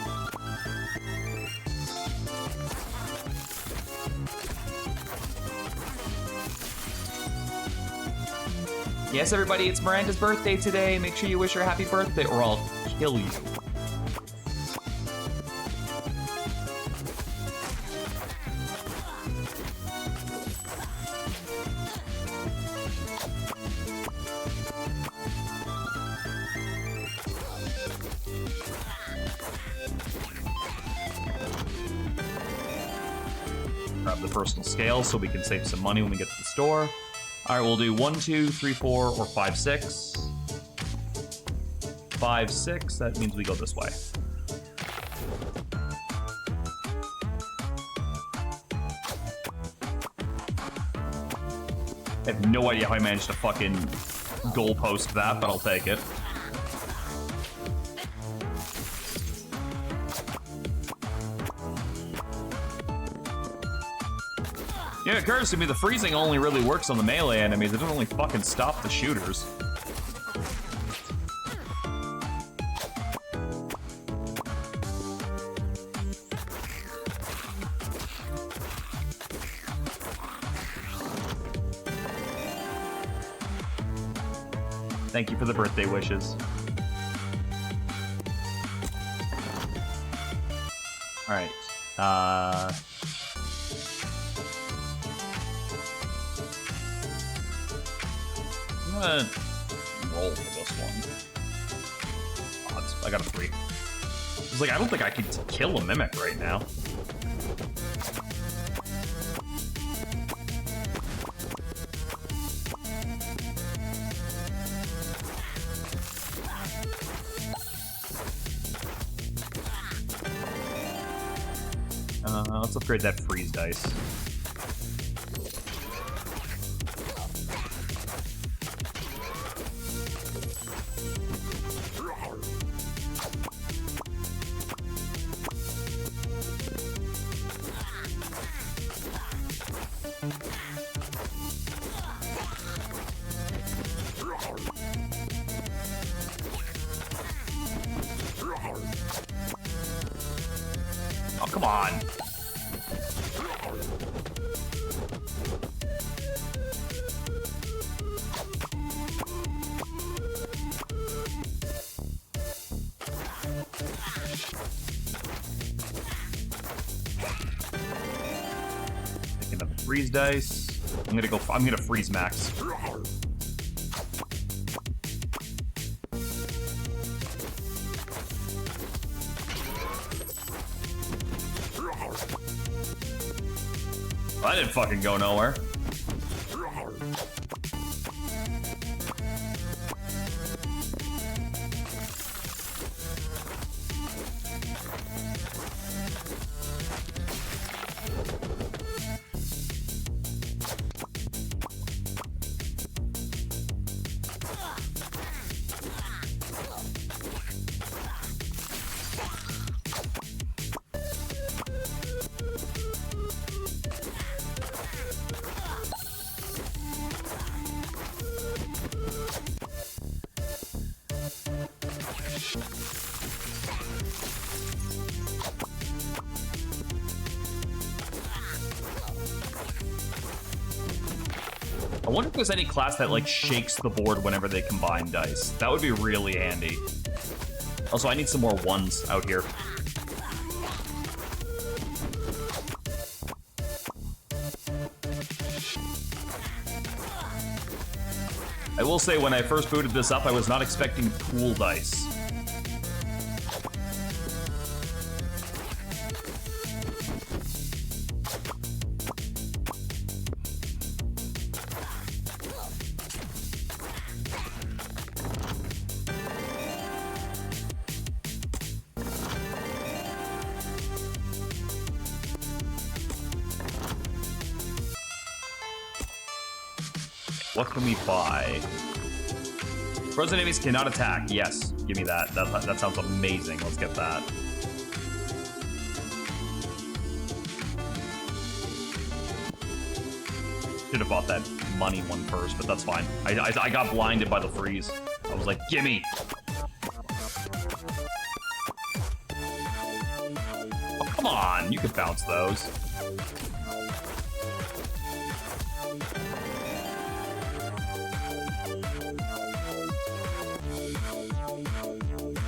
Yes, everybody, it's Miranda's birthday today. Make sure you wish her a happy birthday or I'll kill you. Grab the personal scale so we can save some money when we get to the store. All right, we'll do 1, 2, 3, 4, or 5, 6. 5, 6, that means we go this way. I have no idea how I managed to fucking goalpost that, but I'll take it. Yeah, it occurs to me the freezing only really works on the melee enemies. It doesn't really fucking stop the shooters. Thank you for the birthday wishes. All right. I'm gonna roll for this one. Odds. I got a 3. It's like, I don't think I can kill a mimic right now. Let's upgrade that freeze dice. Oh, come on. Picking up the freeze dice. I'm gonna freeze max. That didn't fucking go nowhere. I wonder if there's any class that, like, shakes the board whenever they combine dice. That would be really handy. Also, I need some more ones out here. I will say, when I first booted this up, I was not expecting pool dice. What can we buy? Frozen enemies cannot attack. Yes, give me that. That sounds amazing. Let's get that. Should have bought that money one first, but that's fine. I got blinded by the freeze. I was like, gimme! Oh, come on, you can bounce those.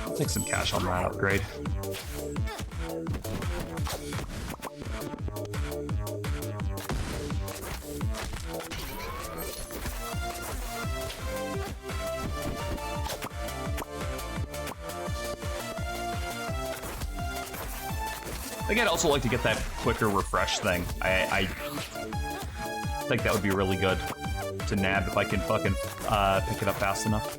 I'll take some cash on that upgrade. I think I'd also like to get that quicker refresh thing. I think that would be really good to nab if I can fucking pick it up fast enough.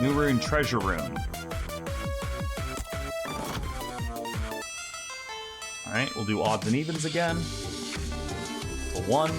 New Rune, Treasure Room. Alright, we'll do odds and evens again. A 1.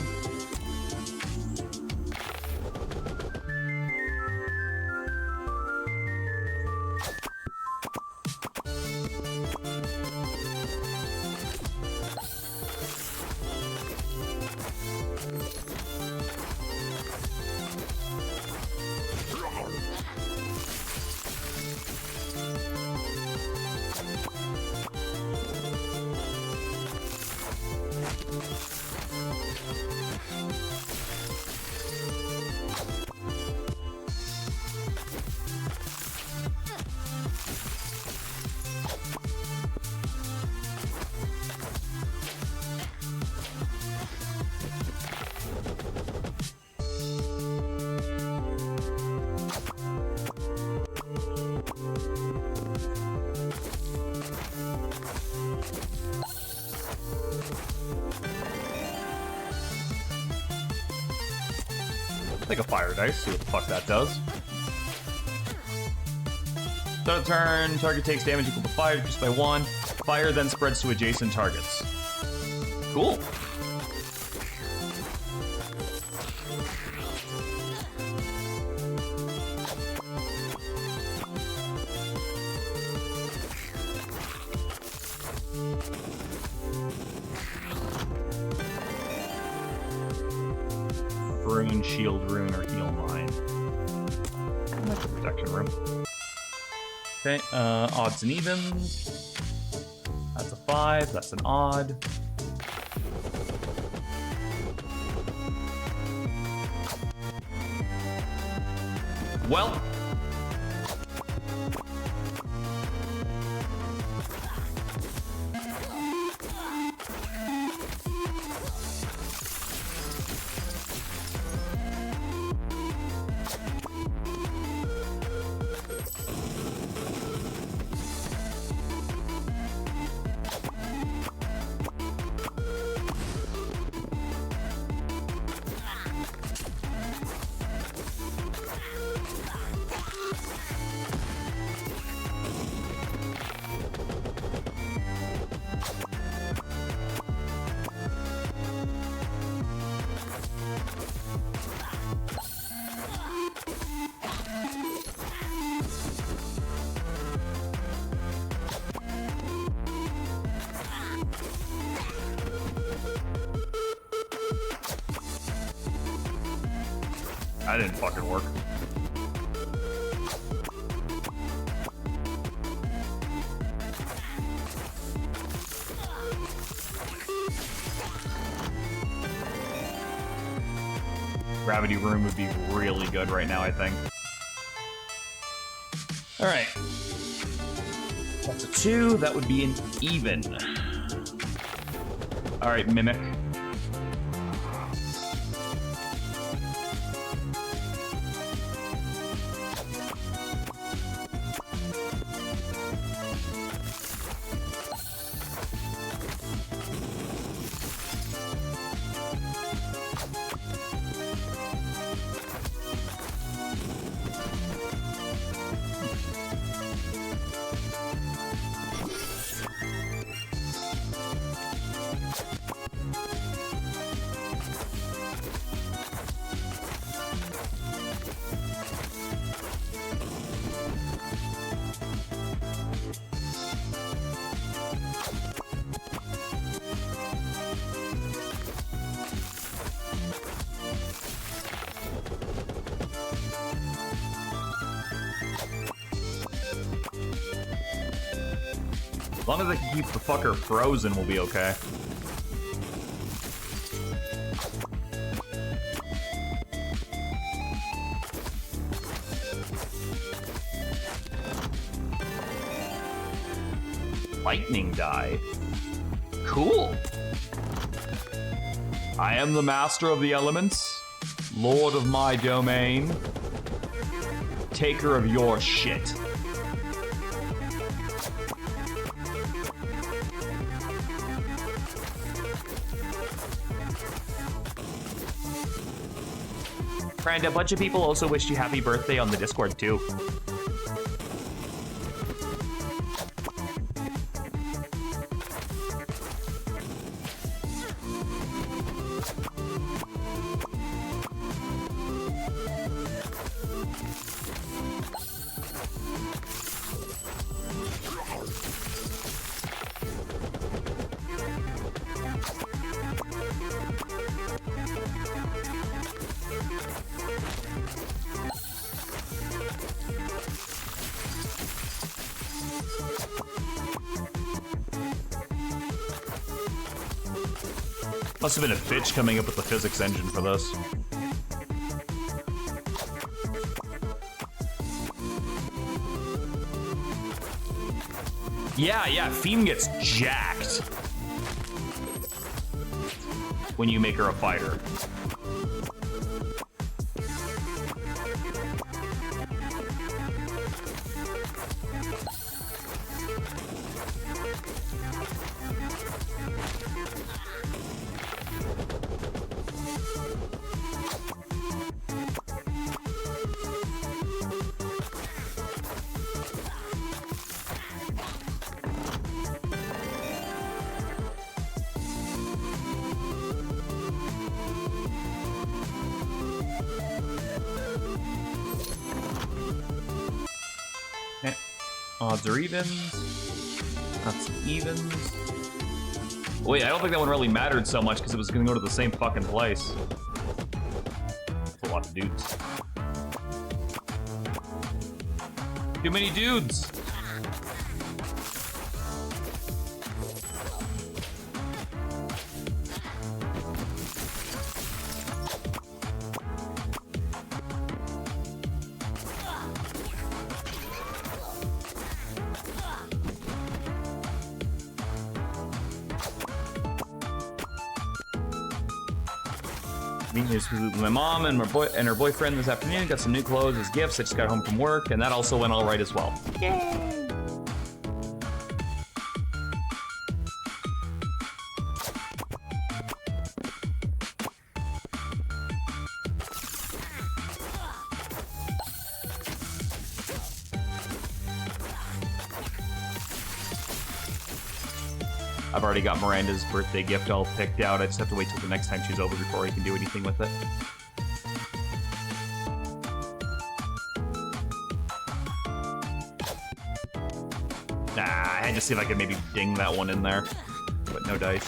Take a fire dice, see what the fuck that does. Start of turn, target takes damage equal to fire, just by 1. Fire then spreads to adjacent targets. Cool. Rune, shield rune, or heal mine. That's a protection room. Okay, odds and evens. That's a 5, that's an odd. Well. That didn't fucking work. Gravity Rune would be really good right now, I think. Alright. That's a 2. That would be an even. Alright, Mimic. As long as I can keep the fucker frozen, we'll be okay. Lightning die. Cool. I am the master of the elements, lord of my domain, taker of your shit. Friend, a bunch of people also wished you happy birthday on the Discord too. Must have been a bitch coming up with the physics engine for this. Yeah, Fiend gets jacked when you make her a fighter. Odds or evens. That's evens. Wait, I don't think that one really mattered so much because it was going to go to the same fucking place. That's a lot of dudes. Too many dudes. With my mom and her boyfriend this afternoon. Got some new clothes as gifts. I just got home from work, and that also went all right as well. Yay! I've already got Miranda's birthday gift all picked out. I just have to wait till the next time she's over before I can do anything with it. Nah, I had to see if I could maybe ding that one in there, but no dice.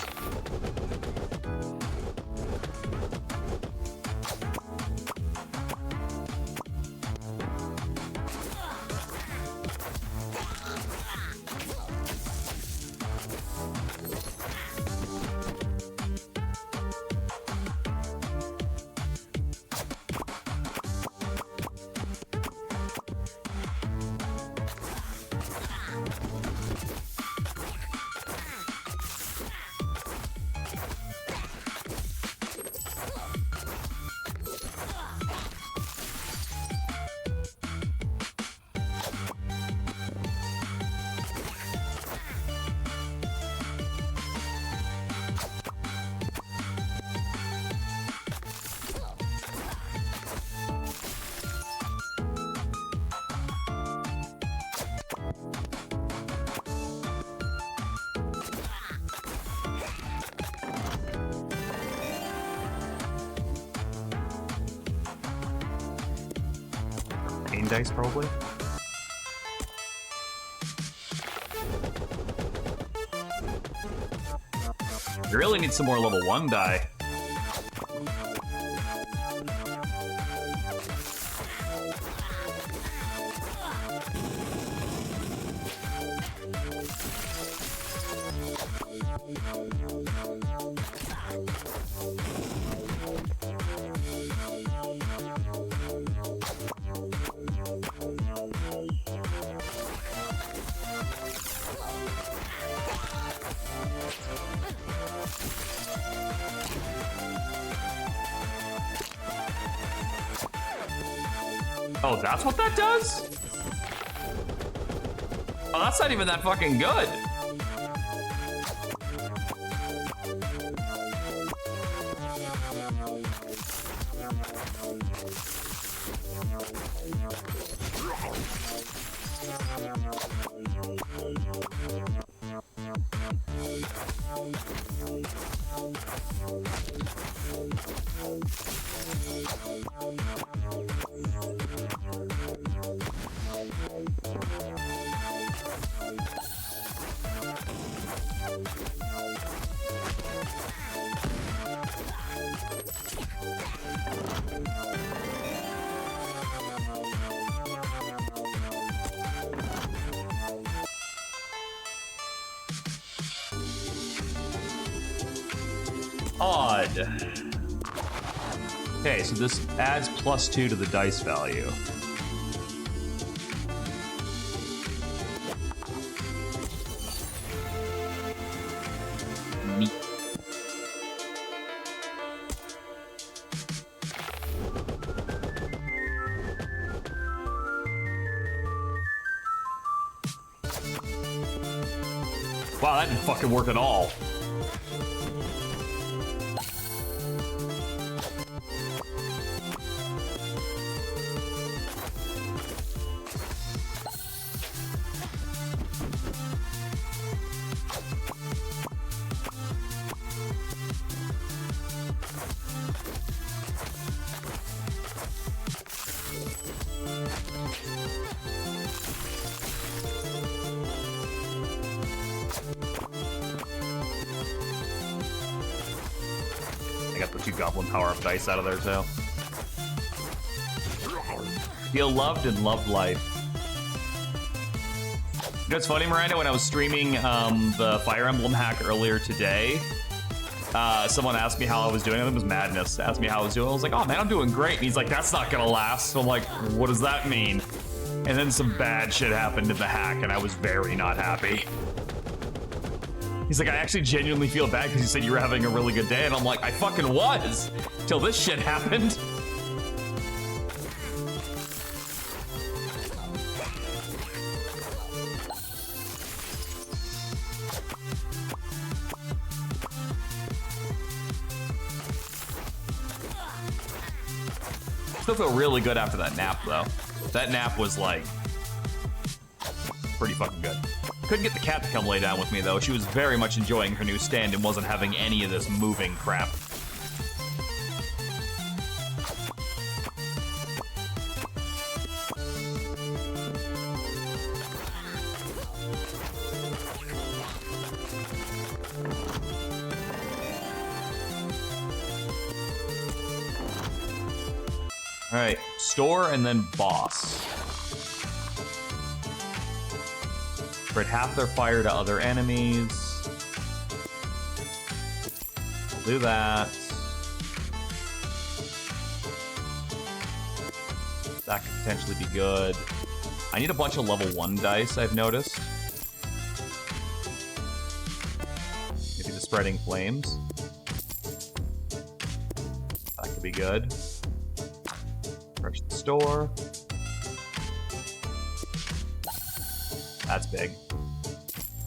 training dice, probably. You really need some more level 1 die. Oh, that's what that does? Oh, that's not even that fucking good. Odd. Okay, so this adds +2 to the dice value. Neat. Wow, that didn't fucking work at all. I got the 2 goblin power-up dice out of there, too. Feel loved and love life. You know what's funny, Miranda? When I was streaming the Fire Emblem hack earlier today, someone asked me how I was doing. I think it was Madness. Asked me how I was doing. I was like, oh, man, I'm doing great. And he's like, that's not gonna last. So I'm like, what does that mean? And then some bad shit happened in the hack, and I was very not happy. He's like, I actually genuinely feel bad because you said you were having a really good day. And I'm like, I fucking was, till this shit happened. Still feel really good after that nap, though. That nap was, like, pretty fucking good. Couldn't get the cat to come lay down with me, though. She was very much enjoying her new stand and wasn't having any of this moving crap. All right, store and then boss. Spread half their fire to other enemies. We'll do that. That could potentially be good. I need a bunch of level 1 dice, I've noticed. Maybe the spreading flames. That could be good. Rush the store. That's big.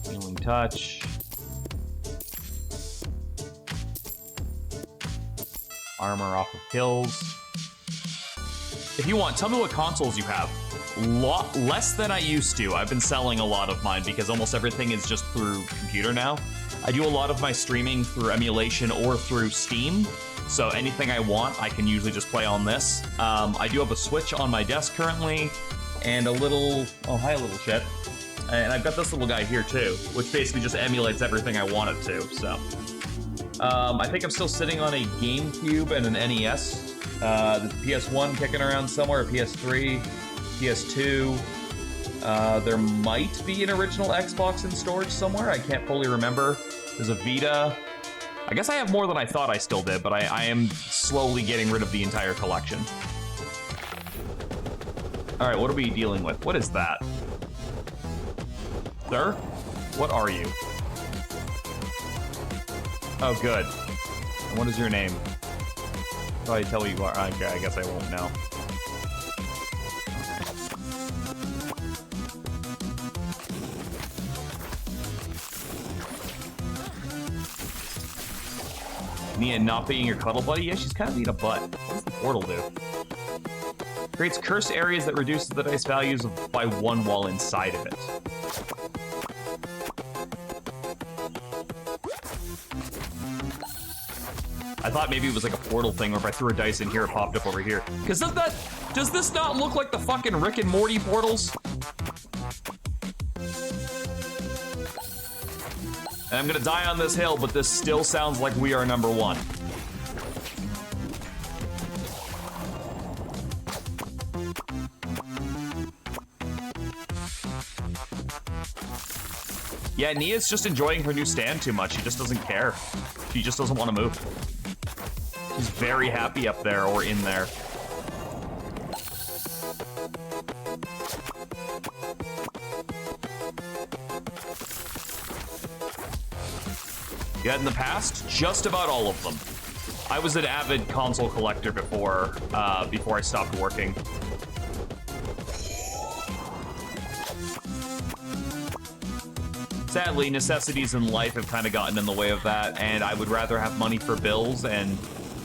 Healing touch. Armor off of kills. If you want, tell me what consoles you have. Less than I used to. I've been selling a lot of mine because almost everything is just through computer now. I do a lot of my streaming through emulation or through Steam. So anything I want, I can usually just play on this. I do have a Switch on my desk currently, and a little, oh hi little shit. And I've got this little guy here too, which basically just emulates everything I want it to, so. I think I'm still sitting on a GameCube and an NES. The PS1 kicking around somewhere, a PS3, PS2. There might be an original Xbox in storage somewhere, I can't fully remember. There's a Vita. I guess I have more than I thought I still did, but I am slowly getting rid of the entire collection. All right, what are we dealing with? What is that? Sir? What are you? Oh, good. And what is your name? Probably tell you are. Okay, I guess I won't know. Nia not being your cuddle buddy? Yeah, she's kind of being a butt. What does the portal do? Creates cursed areas that reduces the dice values by 1 while inside of it. I thought maybe it was like a portal thing where if I threw a dice in here, it popped up over here. Because does this not look like the fucking Rick and Morty portals? And I'm gonna die on this hill, but this still sounds like we are number 1. Yeah, Nia's just enjoying her new stand too much. She just doesn't care. She just doesn't want to move. She's very happy up there or in there. Yeah, in the past, just about all of them. I was an avid console collector before I stopped working. Sadly, necessities in life have kind of gotten in the way of that, and I would rather have money for bills and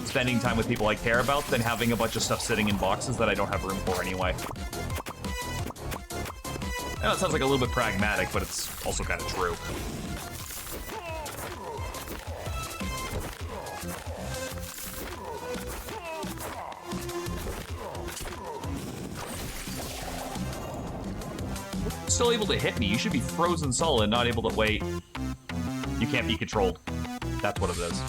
spending time with people I care about than having a bunch of stuff sitting in boxes that I don't have room for anyway. I know it sounds like a little bit pragmatic, but it's also kind of true. Still able to hit me. You should be frozen solid, not able to wait. You can't be controlled. That's what it is.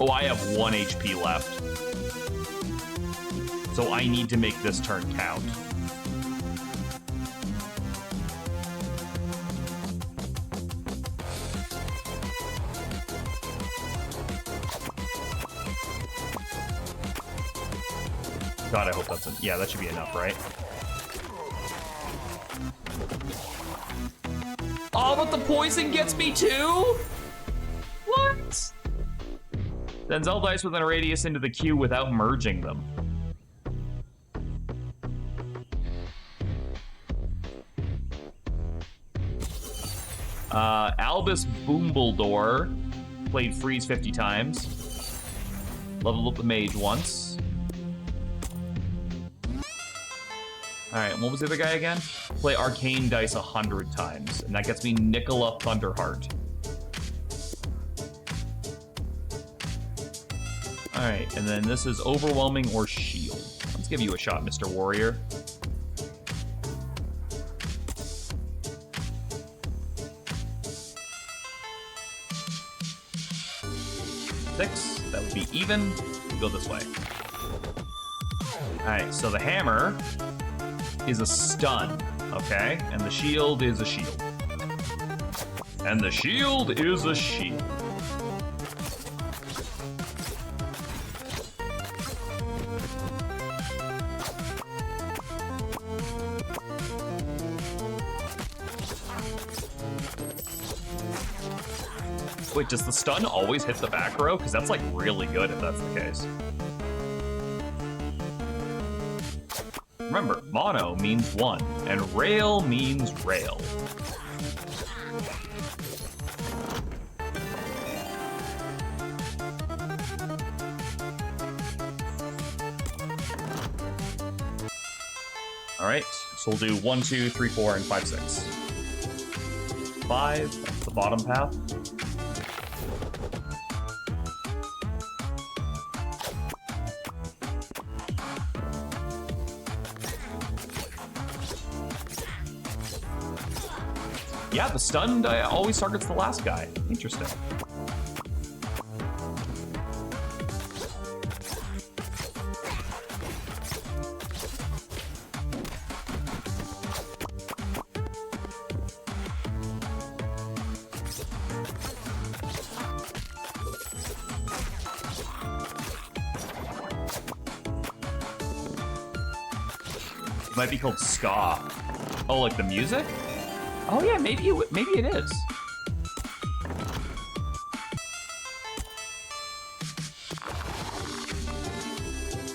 Oh, I have 1 HP left. So I need to make this turn count. God, I hope that's yeah, that should be enough, right? Oh, but the poison gets me too? What? Then Zell dice within a radius into the queue without merging them. Albus Boombledore played Freeze 50 times. Leveled up the mage once. Alright, what was the other guy again? Play Arcane Dice 100 times, and that gets me Nicola Thunderheart. Alright, and then this is Overwhelming or Shield. Let's give you a shot, Mr. Warrior. Six, that would be even. We'll go this way. Alright, so the hammer is a stun, okay? And the shield is a shield. And the shield is a shield. Wait, does the stun always hit the back row? Because that's like really good if that's the case. Remember, mono means one, and rail means rail. All right, so we'll do 1, 2, 3, 4, and 5, 6. 5, that's the bottom path. Yeah, the stunned always targets the last guy. Interesting. It might be called ska. Oh, like the music? Oh yeah, maybe it is.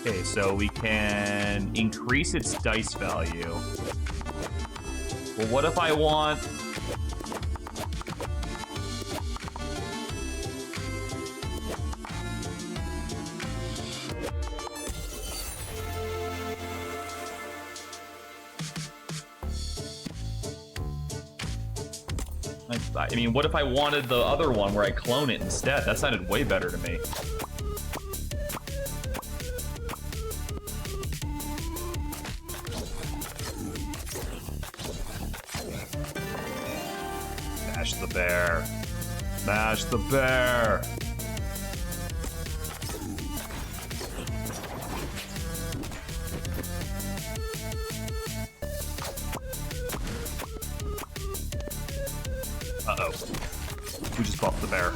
Okay, so we can increase its dice value. Well, what if I want... I mean, what if I wanted the other one where I clone it instead? That sounded way better to me. Mash the bear. Mash the bear. Uh-oh. We just buffed the bear.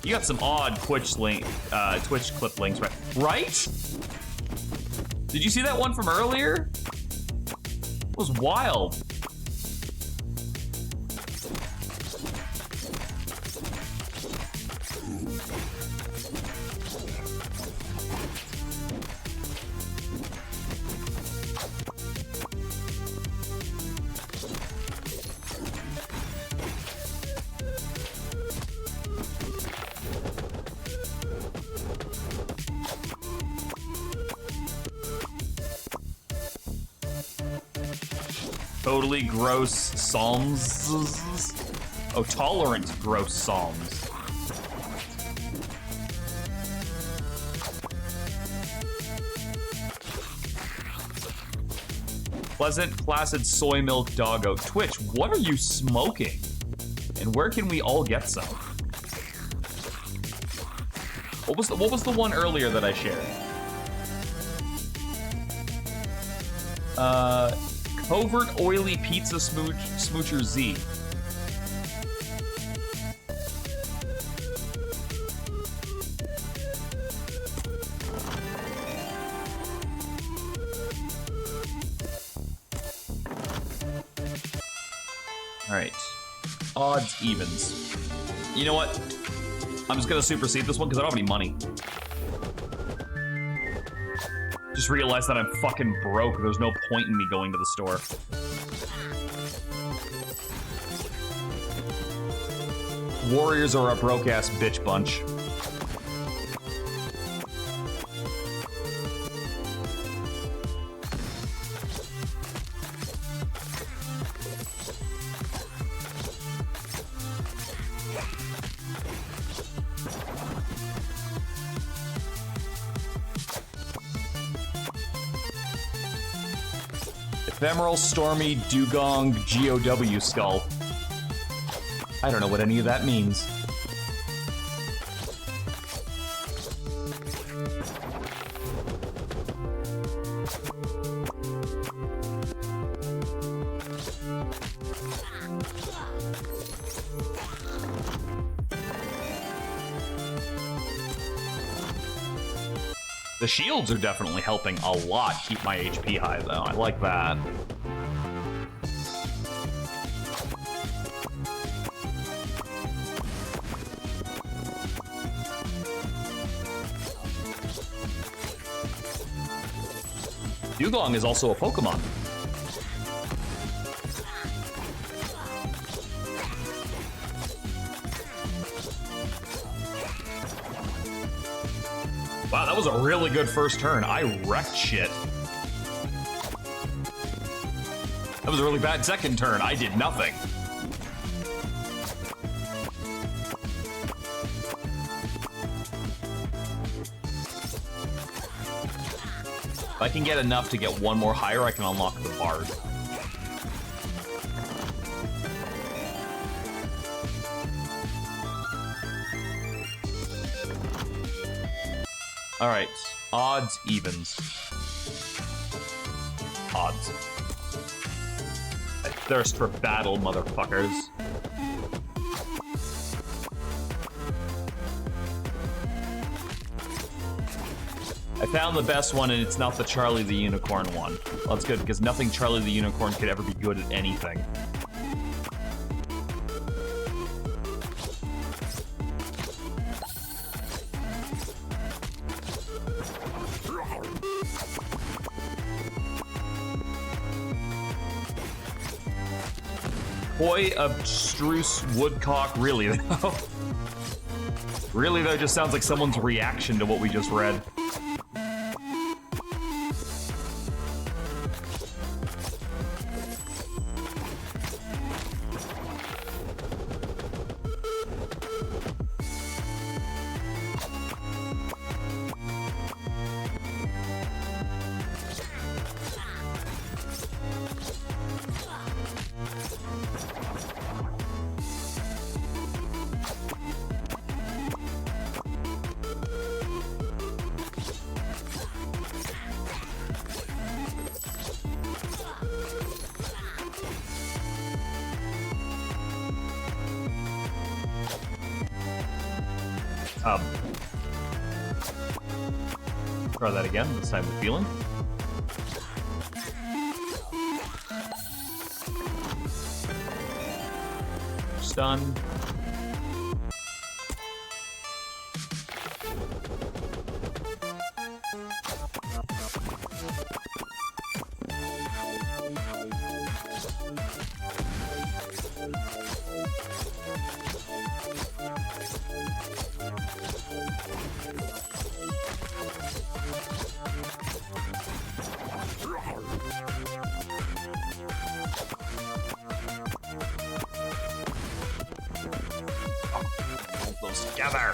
You got some odd Twitch clip links, right? Right? Did you see that one from earlier? It was wild. Totally gross psalms. Oh, tolerant gross psalms. Pleasant, placid soy milk doggo. Twitch, what are you smoking? And where can we all get some? What was the one earlier that I shared? Covert oily pizza smoocher Z. All right, odds, evens. You know what? I'm just gonna supersede this one because I don't have any money. Just realized that I'm fucking broke. There's no point in me going to the store. Warriors are a broke-ass bitch bunch. Ephemeral, Stormy, Dugong, GOW skull. I don't know what any of that means. The shields are definitely helping a lot keep my HP high, though. I like that. Dugong is also a Pokemon. Wow, that was a really good first turn. I wrecked shit. That was a really bad second turn. I did nothing. If I can get enough to get one more higher, I can unlock the Bard. All right, odds, evens. Odds. I thirst for battle, motherfuckers. I found the best one, and it's not the Charlie the Unicorn one. Well, that's good, because nothing Charlie the Unicorn could ever be good at anything. Boy, abstruse woodcock, really though? Really though, just sounds like someone's reaction to what we just read. Try that again, this time with feeling. Stun. Together.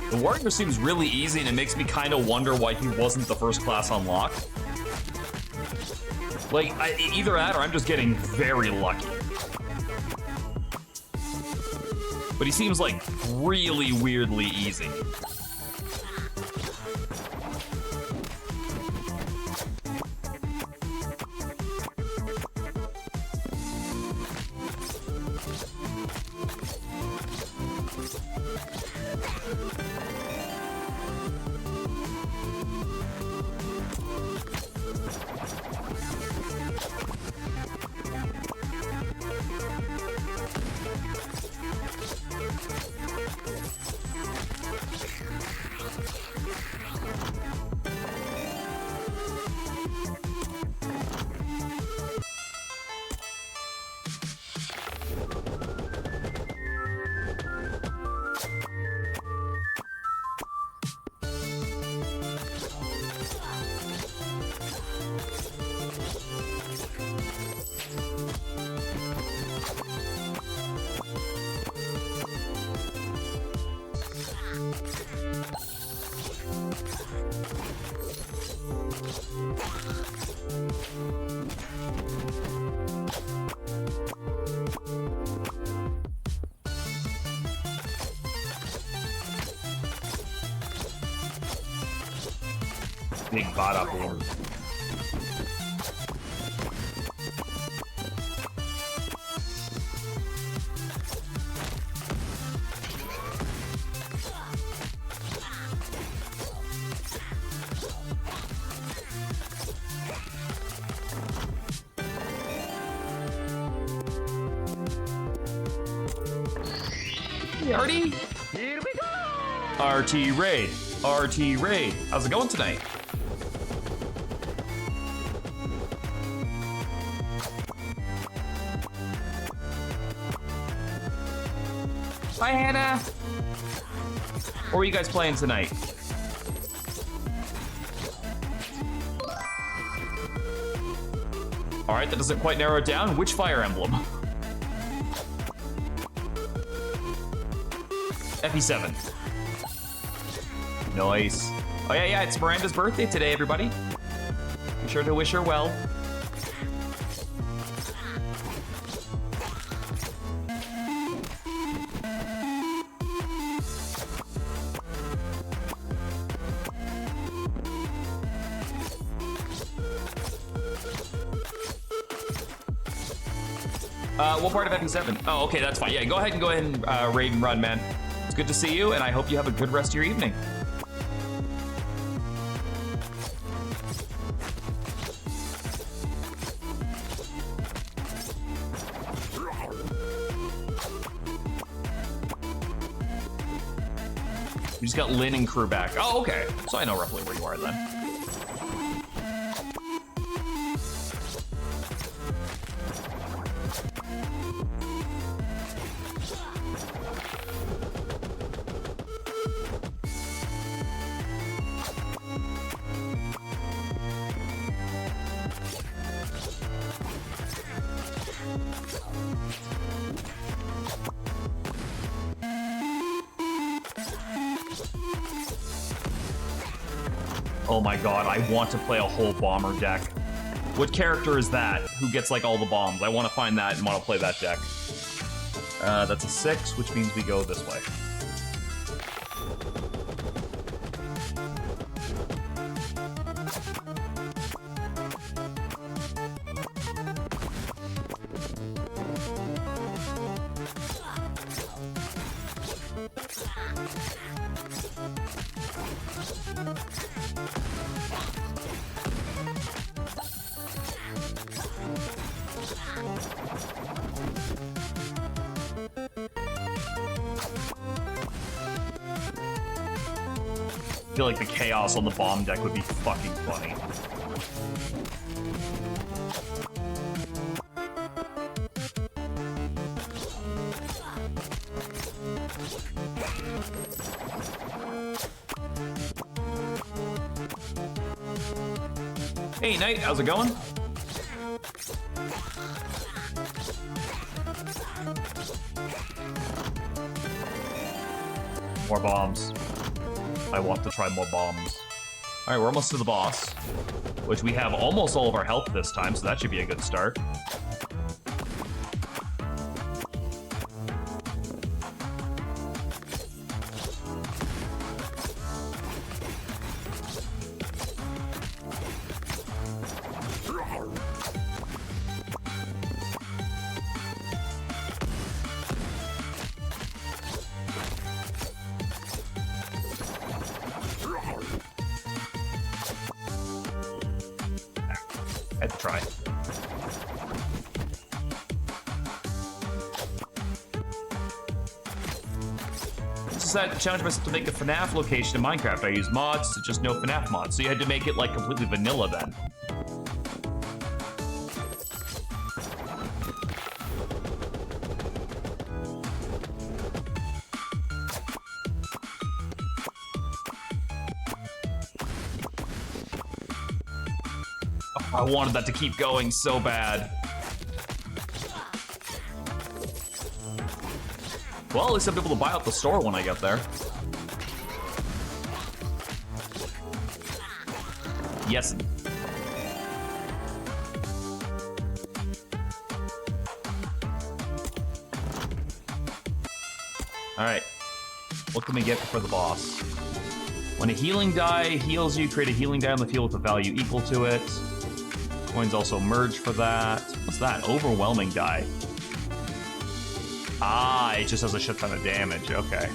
The Warrior seems really easy, and it makes me kind of wonder why he wasn't the first class unlock. Like, either that or I'm just getting very lucky. But he seems, like, really weirdly easy. Big bada boom. Artie? Here we go! RT Raid. RT Raid. How's it going tonight? Hi, Hannah. What are you guys playing tonight? All right, that doesn't quite narrow it down. Which Fire Emblem? FE7. Nice. Oh yeah, it's Miranda's birthday today, everybody. Be sure to wish her well. What part of FE7? Oh, okay, that's fine. Yeah, go ahead and raid and run, man. It's good to see you, and I hope you have a good rest of your evening. We just got Lynn and crew back. Oh, okay. So I know roughly where you are then. Oh my god, I want to play a whole bomber deck. What character is that who gets like all the bombs? I want to find that and want to play that deck. That's a 6, which means we go this way. I feel like the chaos on the bomb deck would be fucking funny. Hey, Knight, how's it going? More bombs. I want to try more bombs. All right, we're almost to the boss, which we have almost all of our health this time, so that should be a good start. I had to try. Just decided to challenge myself to make a FNAF location in Minecraft. I used mods, just no FNAF mods. So you had to make it like completely vanilla then. I wanted that to keep going so bad. Well, at least I'll be able to buy out the store when I get there. Yes. All right. What can we get for the boss? When a healing die heals you, create a healing die on the field with a value equal to it. Coins also merge for that. What's that? Overwhelming die. Ah, it just has a shit ton of damage. Okay.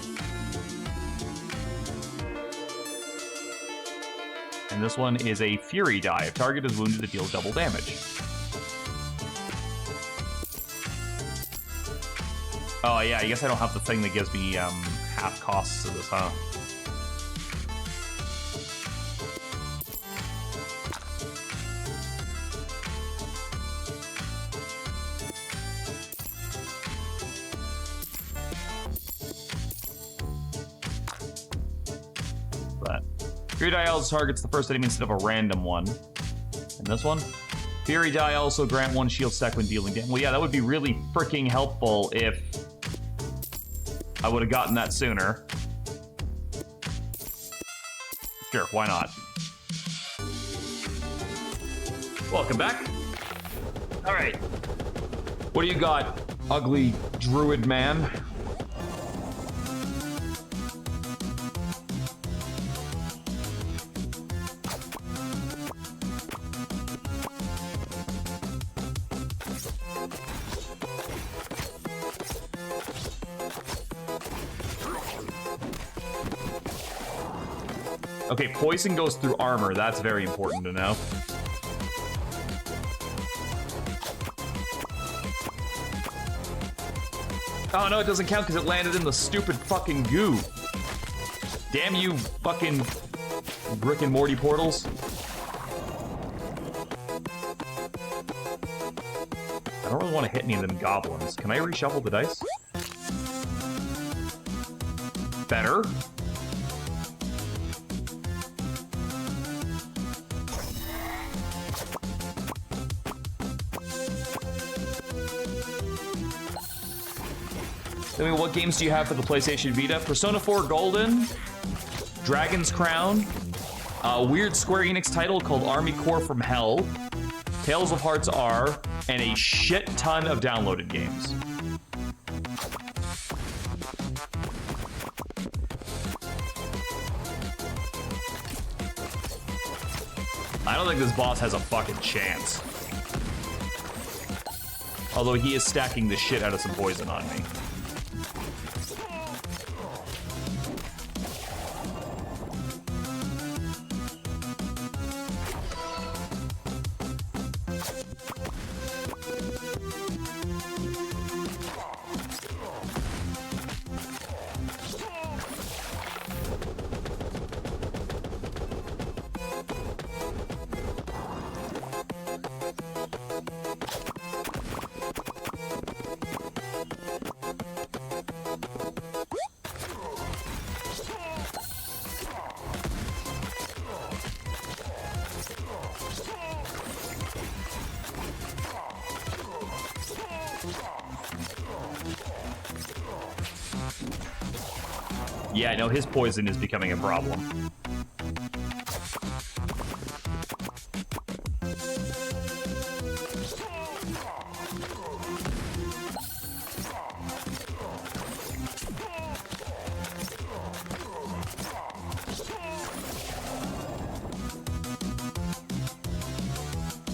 And this one is a Fury die. If target is wounded, it deals double damage. Oh, yeah, I guess I don't have the thing that gives me half costs of this, huh? But Fury die also targets the first enemy instead of a random one. And this one? Fury die also grant one shield stack when dealing damage. Well, yeah, that would be really freaking helpful if I would have gotten that sooner. Sure, why not? Welcome back. All right. What do you got, ugly druid man? Okay, poison goes through armor. That's very important to know. Oh no, it doesn't count because it landed in the stupid fucking goo. Damn you fucking Rick and Morty portals. I don't really want to hit any of them goblins. Can I reshuffle the dice? Better. I mean, what games do you have for the PlayStation Vita? Persona 4 Golden, Dragon's Crown, a weird Square Enix title called Army Corps from Hell, Tales of Hearts R, and a shit ton of downloaded games. I don't think this boss has a fucking chance. Although he is stacking the shit out of some poison on me. Yeah, no, his poison is becoming a problem.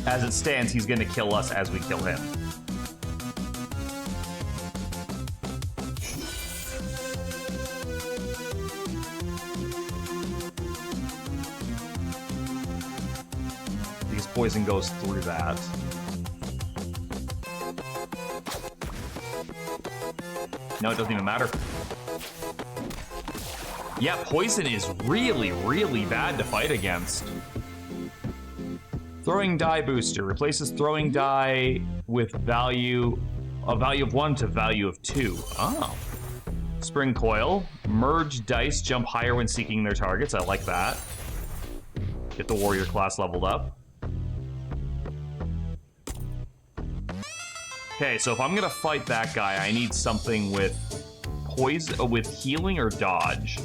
As it stands, he's gonna kill us as we kill him. Poison goes through that. No, it doesn't even matter. Yeah, poison is really, really bad to fight against. Throwing die booster replaces throwing die with a value of 1 to value of 2. Oh. Spring coil. Merge dice jump higher when seeking their targets. I like that. Get the warrior class leveled up. Okay, so if I'm gonna fight that guy, I need something with poison, with healing or dodge.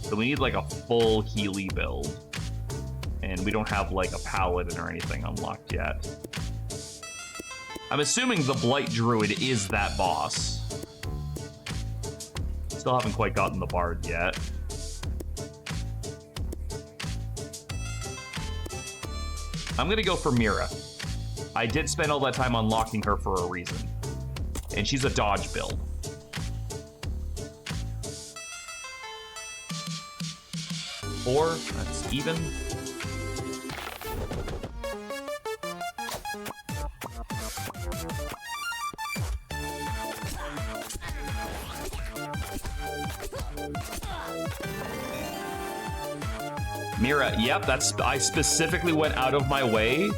So we need like a full Healy build. And we don't have like a paladin or anything unlocked yet. I'm assuming the Blight Druid is that boss. Still haven't quite gotten the Bard yet. I'm gonna go for Mira. I did spend all that time unlocking her for a reason. And she's a dodge build. Four, that's even. Mira, yep, I specifically went out of my way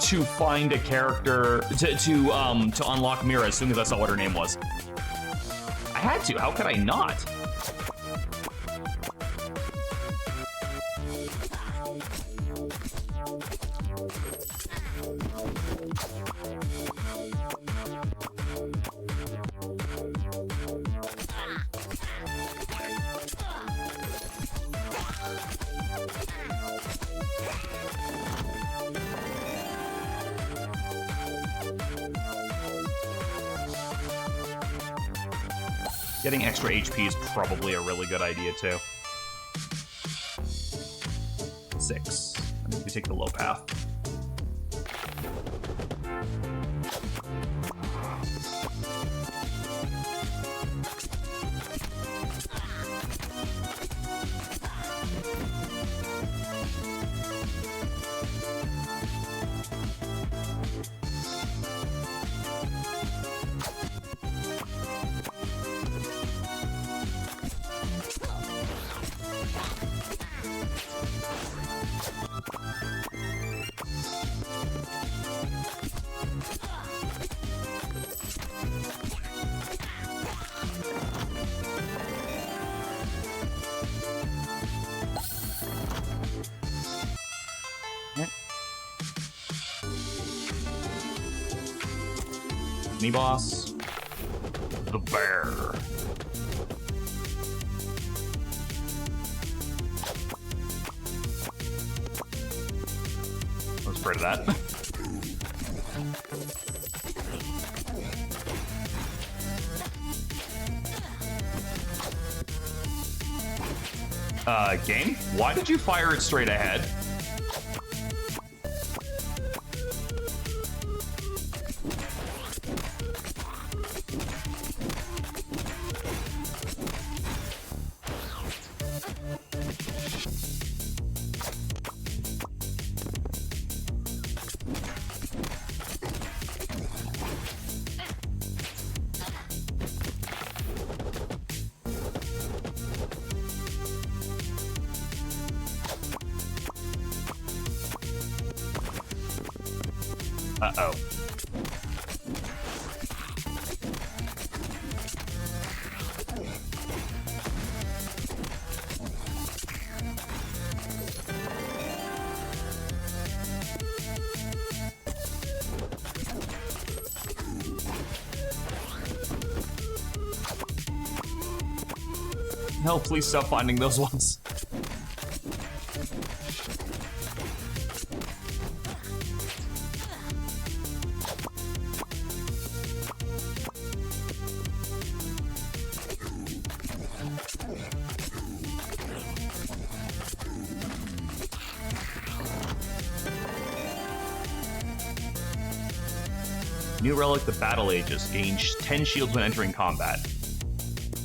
to find a character to unlock Mira as soon as I saw what her name was. I had to. How could I not? Getting extra HP is probably a really good idea, too. 6. I think we take the low path. Mini boss. The bear. I was afraid of that. Game? Why did you fire it straight ahead? Uh-oh. No, please stop finding those ones. New relic, the Battle Aegis. Gains 10 shields when entering combat.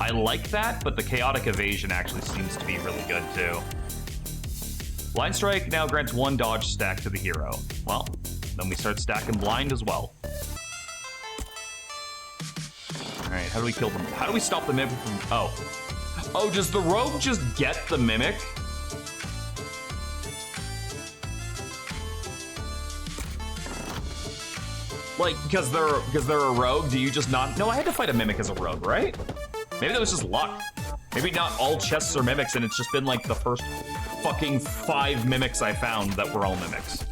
I like that, but the chaotic evasion actually seems to be really good too. Blind Strike now grants 1 dodge stack to the hero. Well, then we start stacking blind as well. Alright, how do we kill them? How do we stop the mimic from... Oh. Oh, does the rogue just get the mimic? Like, because they're a rogue, do you just not... No, I had to fight a mimic as a rogue, right? Maybe that was just luck. Maybe not all chests are mimics, and it's just been like the first fucking 5 mimics I found that were all mimics.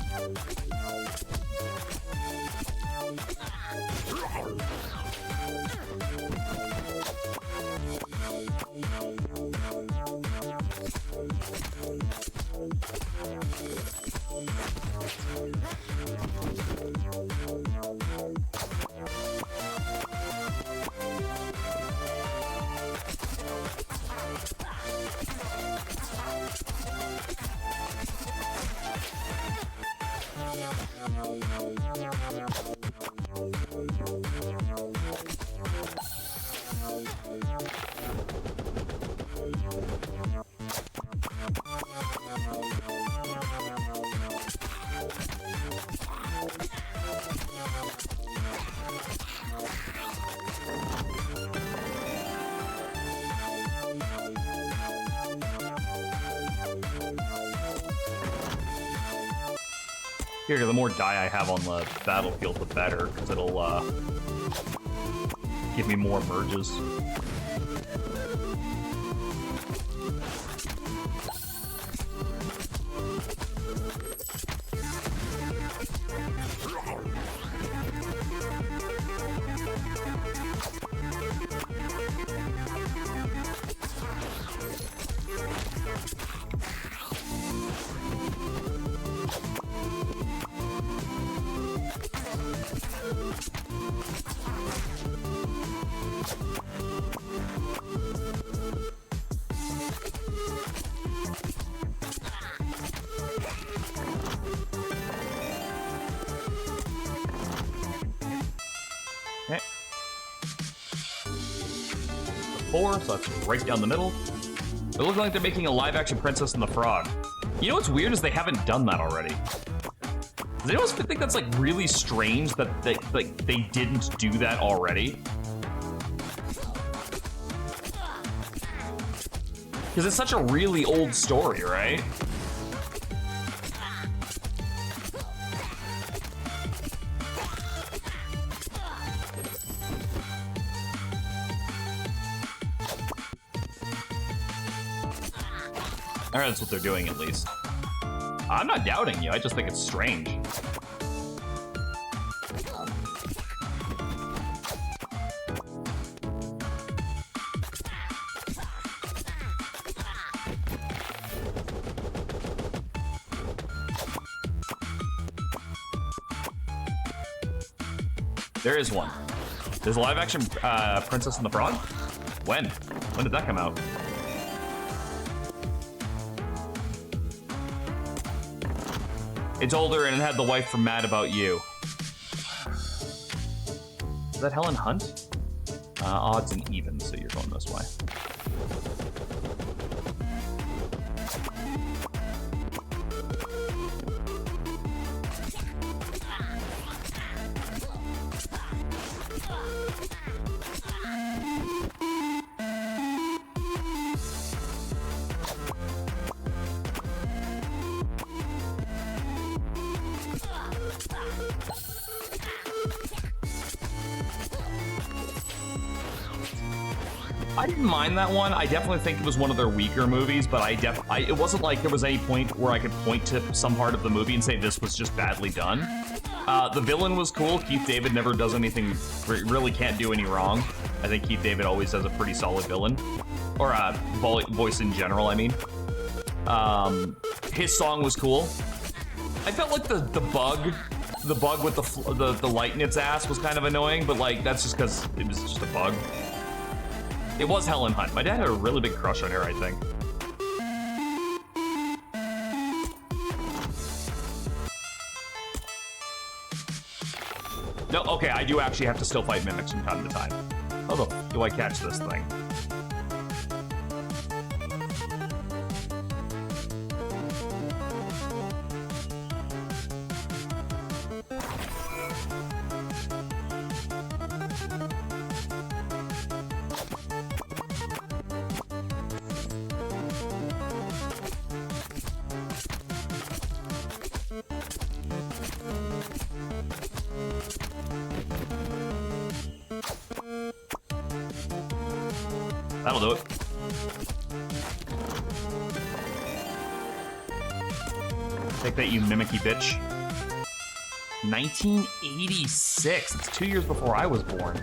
Here, the more die I have on the battlefield, the better, because it'll give me more merges. So that's right down the middle. It looks like they're making a live-action Princess and the Frog. You know what's weird is they haven't done that already. Does anyone think that's like really strange that they didn't do that already? Because it's such a really old story, right? Alright, that's what they're doing at least. I'm not doubting you, I just think it's strange. There is one. There's a live action Princess and the Frog? When? When did that come out? It's older and it had the wife from Mad About You. Is that Helen Hunt? Odds and evens, so you're going this way. I didn't mind that one. I definitely think it was one of their weaker movies, but it wasn't like there was any point where I could point to some part of the movie and say this was just badly done. The villain was cool. Keith David never does anything, really can't do any wrong. I think Keith David always has a pretty solid villain. Or voice in general, I mean. His song was cool. I felt like the bug with the light in its ass was kind of annoying, but like that's just because it was just a bug. It was Helen Hunt. My dad had a really big crush on her, I think. No, okay, I do actually have to still fight mimics from time to time. How the f do I catch this thing? That'll do it. Take that, you mimicky bitch. 1986. It's 2 years before I was born.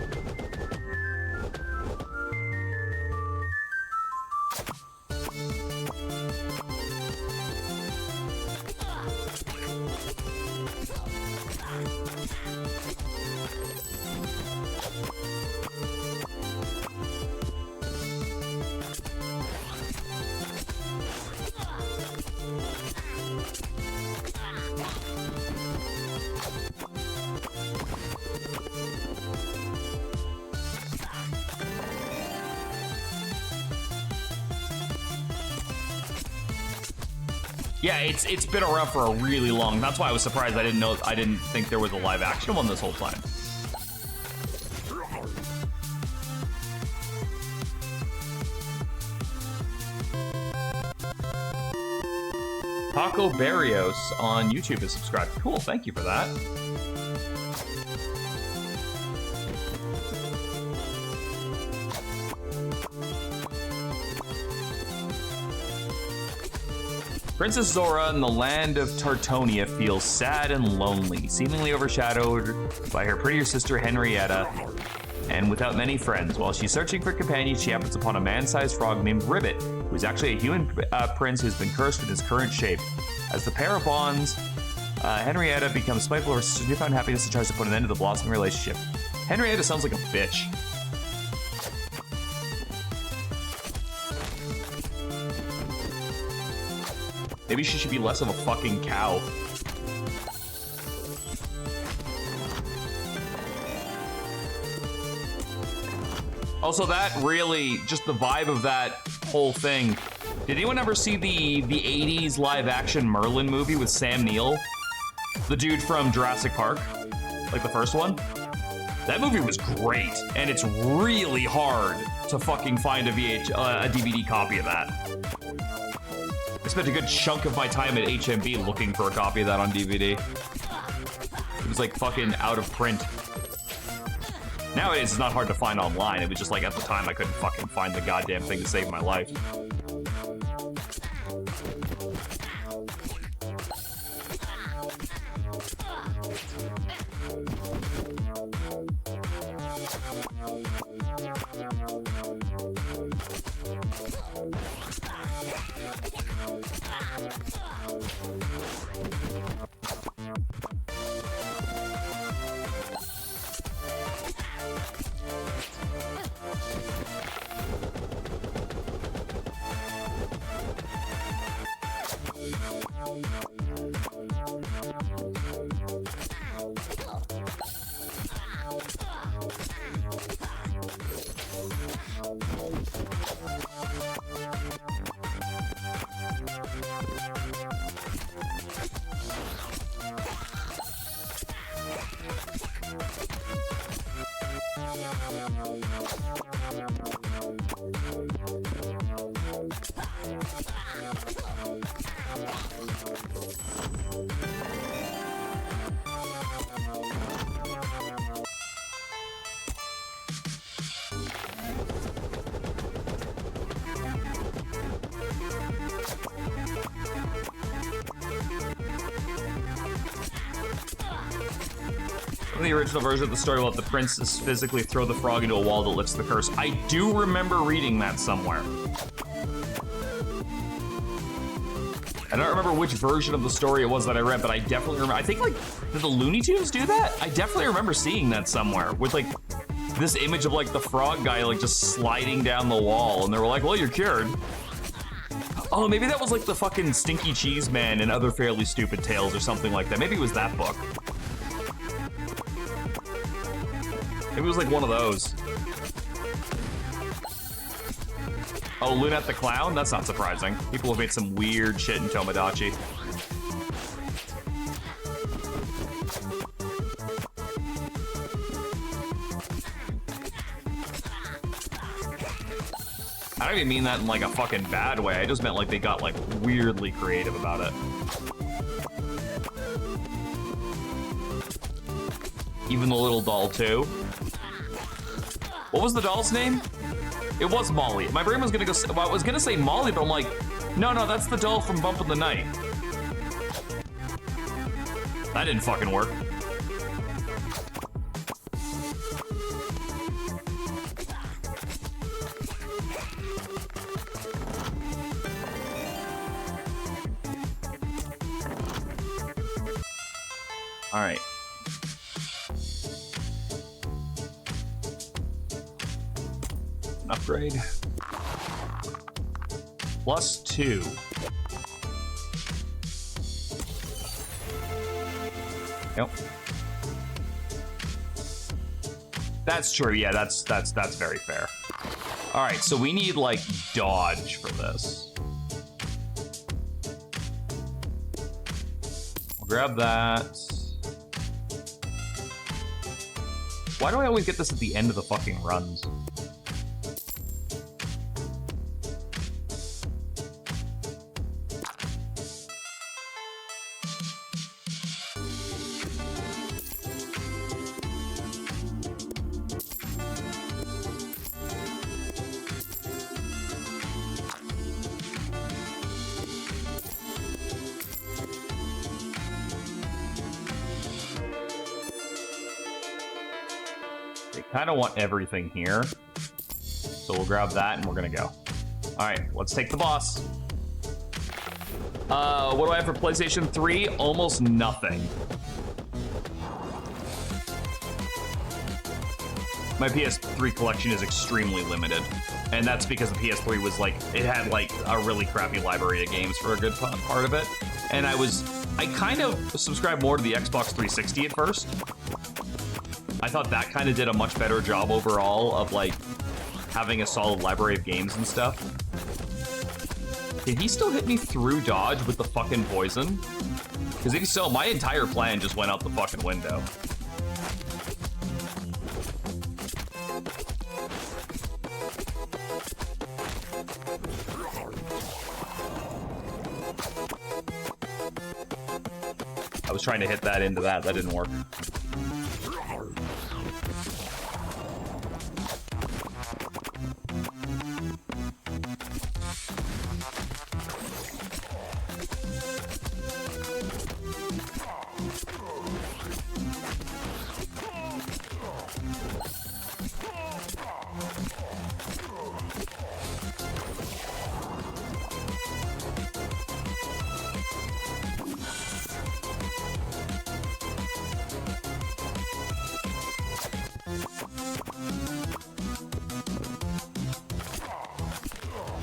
Yeah, it's been around for a really long. That's why I was surprised. I didn't think there was a live action one this whole time. Paco Barrios on YouTube is subscribed. Cool, thank you for that. Princess Zora in the land of Tartonia feels sad and lonely, seemingly overshadowed by her prettier sister Henrietta, and without many friends. While she's searching for companions, she happens upon a man-sized frog named Ribbit, who's actually a human prince who's been cursed with his current shape. As the pair bonds, Henrietta becomes spiteful of her sister's newfound happiness and tries to put an end to the blossoming relationship. Henrietta sounds like a bitch. Maybe she should be less of a fucking cow. Also, that really, just the vibe of that whole thing. Did anyone ever see the 80s live-action Merlin movie with Sam Neill? The dude from Jurassic Park, like the first one? That movie was great, and it's really hard to fucking find a DVD copy of that. I spent a good chunk of my time at HMV looking for a copy of that on DVD. It was like fucking out of print. Nowadays, it's not hard to find online. It was just like at the time I couldn't fucking find the goddamn thing to save my life. The original version of the story will let the princess physically throw the frog into a wall that lifts the curse. I do remember reading that somewhere. I don't remember which version of the story it was that I read, but I definitely remember. I think, like, did the Looney Tunes do that? I definitely remember seeing that somewhere with, like, this image of, like, the frog guy, like, just sliding down the wall, and they were like, well, you're cured. Oh, maybe that was, like, the fucking Stinky Cheese Man and Other Fairly Stupid Tales or something like that. Maybe it was that book. Maybe it was like one of those. Oh, Lunette the Clown? That's not surprising. People have made some weird shit in Tomodachi. I don't even mean that in like a fucking bad way. I just meant like they got like weirdly creative about it. Even the little doll too. What was the doll's name? It was Molly. My brain was gonna go, well, I was gonna say Molly, but I'm like, no, that's the doll from Bump in the Night. That didn't fucking work. All right. Upgrade. +2. Yep. That's true. Yeah, that's very fair. All right, so we need like dodge for this. grab that. Why do I always get this at the end of the fucking runs? Kind of want everything here, so we'll grab that and we're gonna go. All right, let's take the boss. What do I have for PlayStation 3? Almost nothing. My PS3 collection is extremely limited, and that's because the PS3 was like, it had like a really crappy library of games for a good part of it, and I kind of subscribed more to the Xbox 360 at first. I thought that kind of did a much better job overall of like having a solid library of games and stuff. Did he still hit me through dodge with the fucking poison? Because if so, my entire plan just went out the fucking window. I was trying to hit that into that didn't work.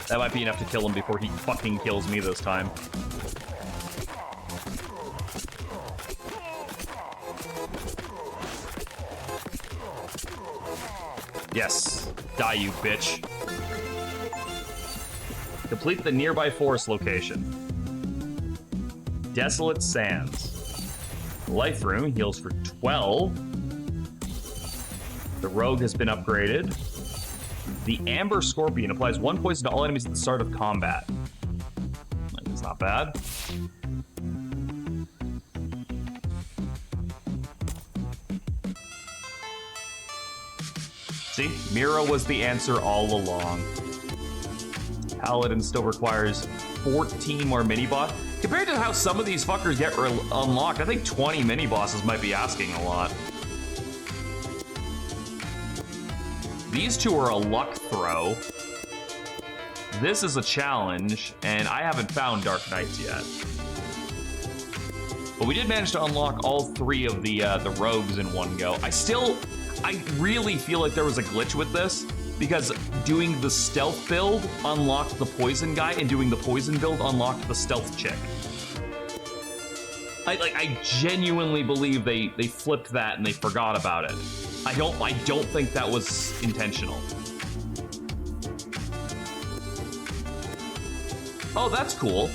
That might be enough to kill him before he fucking kills me this time. Yes. Die, you bitch. Complete the nearby forest location. Desolate Sands. Life Rune heals for 12. The Rogue has been upgraded. The Amber Scorpion applies 1 poison to all enemies at the start of combat. That's not bad. See, Mira was the answer all along. Paladin still requires 14 more mini-boss. Compared to how some of these fuckers get unlocked, I think 20 mini-bosses might be asking a lot. These two are a luck throw. This is a challenge, and I haven't found Dark Knights yet. But we did manage to unlock all 3 of the rogues in one go. I really feel like there was a glitch with this, because doing the stealth build unlocked the poison guy, and doing the poison build unlocked the stealth chick. I genuinely believe they flipped that and they forgot about it. I don't think that was intentional. Oh, that's cool.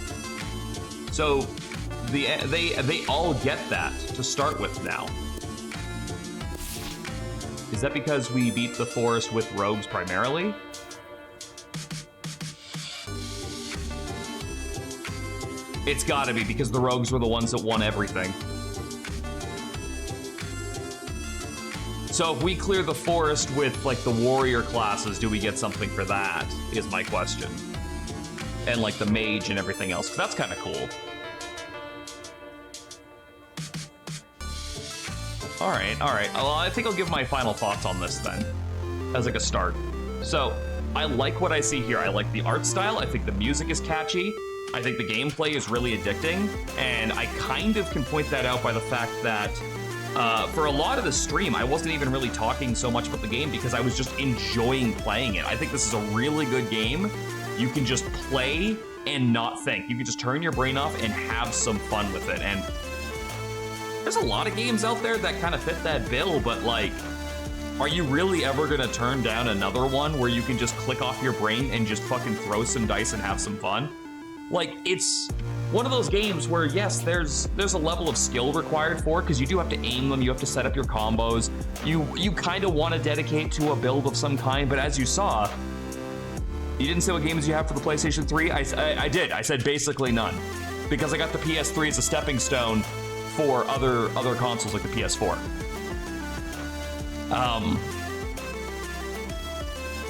So they all get that to start with now. Is that because we beat the forest with rogues primarily? It's gotta be, because the rogues were the ones that won everything. So if we clear the forest with, like, the warrior classes, do we get something for that, is my question. And, like, the mage and everything else, 'cause that's kind of cool. All right. Well, I think I'll give my final thoughts on this then, as like a start. So, I like what I see here. I like the art style. I think the music is catchy. I think the gameplay is really addicting. And I kind of can point that out by the fact that for a lot of the stream, I wasn't even really talking so much about the game because I was just enjoying playing it. I think this is a really good game. You can just play and not think. You can just turn your brain off and have some fun with it. And there's a lot of games out there that kind of fit that bill, but like, are you really ever gonna turn down another one where you can just click off your brain and just fucking throw some dice and have some fun? Like, it's one of those games where, yes, there's a level of skill required for it, because you do have to aim them, you have to set up your combos, you kind of want to dedicate to a build of some kind, but as you saw, you didn't say what games you have for the PlayStation 3? I did. I said basically none, because I got the PS3 as a stepping stone for other consoles like the PS4.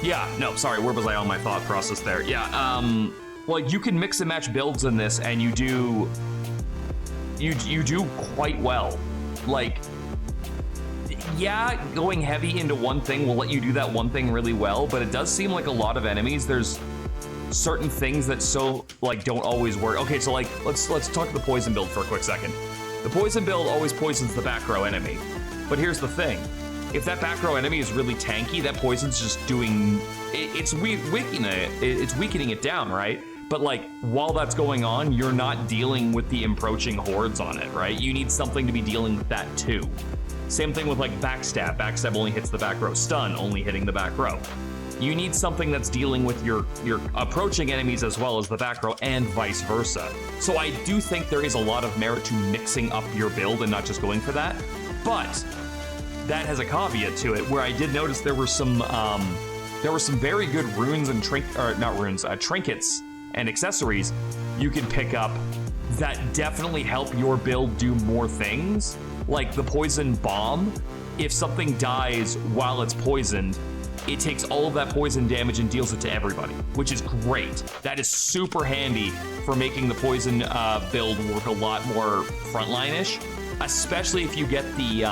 Yeah, no, sorry, where was I on my thought process there? Yeah, like, you can mix and match builds in this, and you do quite well. Like, yeah, going heavy into one thing will let you do that one thing really well, but it does seem like a lot of enemies, there's certain things that don't always work. Okay, so like, let's talk the poison build for a quick second. The poison build always poisons the back row enemy, but here's the thing. If that back row enemy is really tanky, that poison's just doing, it's weakening it down, right? But like, while that's going on, you're not dealing with the approaching hordes on it, right? You need something to be dealing with that too. Same thing with like backstab. Backstab only hits the back row. Stun only hitting the back row. You need something that's dealing with your approaching enemies as well as the back row, and vice versa. So I do think there is a lot of merit to mixing up your build and not just going for that. But that has a caveat to it, where I did notice there were some very good runes and trinkets and accessories you can pick up that definitely help your build do more things. Like the poison bomb, if something dies while it's poisoned, it takes all of that poison damage and deals it to everybody, which is great. That is super handy for making the poison build work a lot more frontline-ish, especially if you get the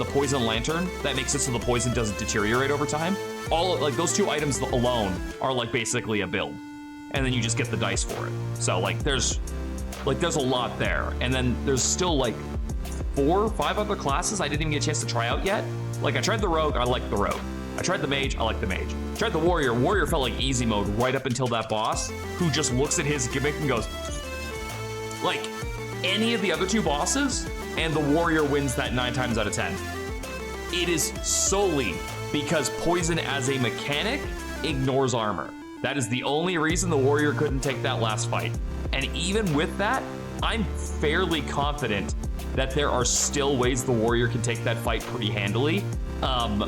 poison lantern. That makes it so the poison doesn't deteriorate over time. Like those two items alone are like basically a build, and then you just get the dice for it. So like there's a lot there, and then there's still like 4 or 5 other classes I didn't even get a chance to try out yet. Like I tried the rogue, I liked the rogue. I tried the mage, I like the mage. I tried the warrior. Warrior felt like easy mode right up until that boss, who just looks at his gimmick and goes, like, any of the other 2 bosses, and the warrior wins that 9 times out of 10. It is solely because poison as a mechanic ignores armor. That is the only reason the warrior couldn't take that last fight. And even with that, I'm fairly confident that there are still ways the warrior can take that fight pretty handily.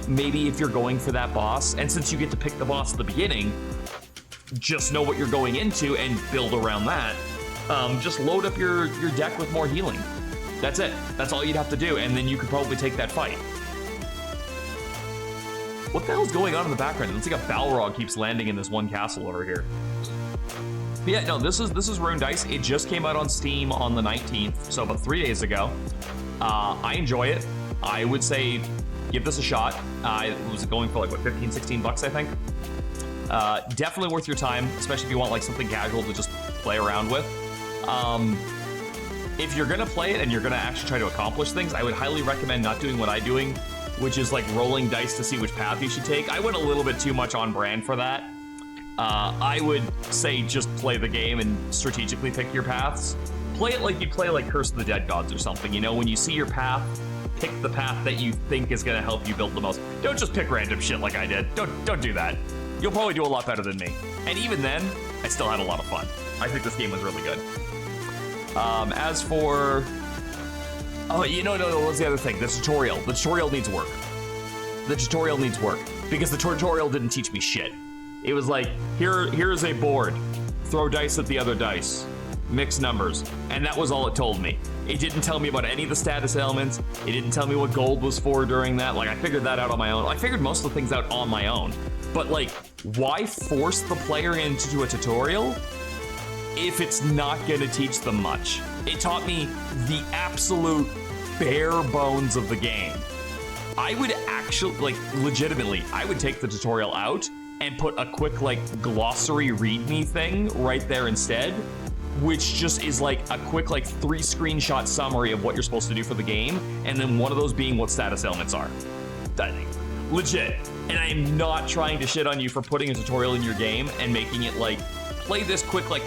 Maybe if you're going for that boss, and since you get to pick the boss at the beginning, just know what you're going into and build around that. Just load up your deck with more healing. That's it. That's all you'd have to do, and then you could probably take that fight. What the hell's going on in the background? It looks like a Balrog keeps landing in this one castle over here. But yeah, no, this is Rune Dice. It just came out on Steam on the 19th, so about 3 days ago. I enjoy it. I would say give this a shot. It was going for like, what, 15, 16 bucks, I think. Definitely worth your time, especially if you want like something casual to just play around with. If you're gonna play it and you're gonna actually try to accomplish things, I would highly recommend not doing what I'm doing, which is like rolling dice to see which path you should take. I went a little bit too much on brand for that. I would say just play the game and strategically pick your paths. Play it like you play like Curse of the Dead Gods or something, you know, when you see your path, pick the path that you think is gonna help you build the most. Don't just pick random shit like I did. Don't do that. You'll probably do a lot better than me. And even then, I still had a lot of fun. I think this game was really good. As for... Oh, no, what's the other thing? The tutorial. The tutorial needs work. The tutorial needs work. Because the tutorial didn't teach me shit. It was like, here's a board. Throw dice at the other dice. Mix numbers. And that was all it told me. It didn't tell me about any of the status elements. It didn't tell me what gold was for during that. Like, I figured that out on my own. I figured most of the things out on my own. But, like, why force the player into a tutorial if it's not gonna teach them much? It taught me the absolute bare bones of the game. I would actually, like, legitimately, I would take the tutorial out and put a quick, like, glossary readme thing right there instead, which just is like a quick, like, 3 screenshot summary of what you're supposed to do for the game, and then one of those being what status elements are. Legit. And I am not trying to shit on you for putting a tutorial in your game and making it like, play this quick, like,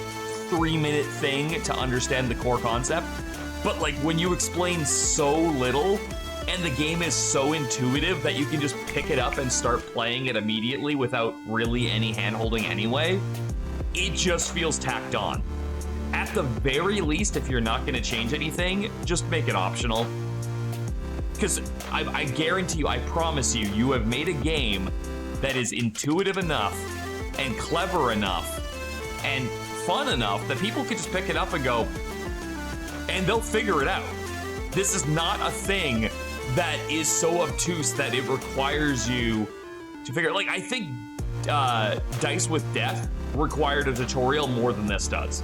3-minute thing to understand the core concept. But like, when you explain so little and the game is so intuitive that you can just pick it up and start playing it immediately without really any hand-holding anyway, it just feels tacked on. At the very least, if you're not going to change anything, just make it optional. Because I guarantee you, I promise you, you have made a game that is intuitive enough and clever enough and fun enough that people can just pick it up and go, and they'll figure it out. This is not a thing that is so obtuse that it requires you to figure it. Like, I think Dice with Death required a tutorial more than this does.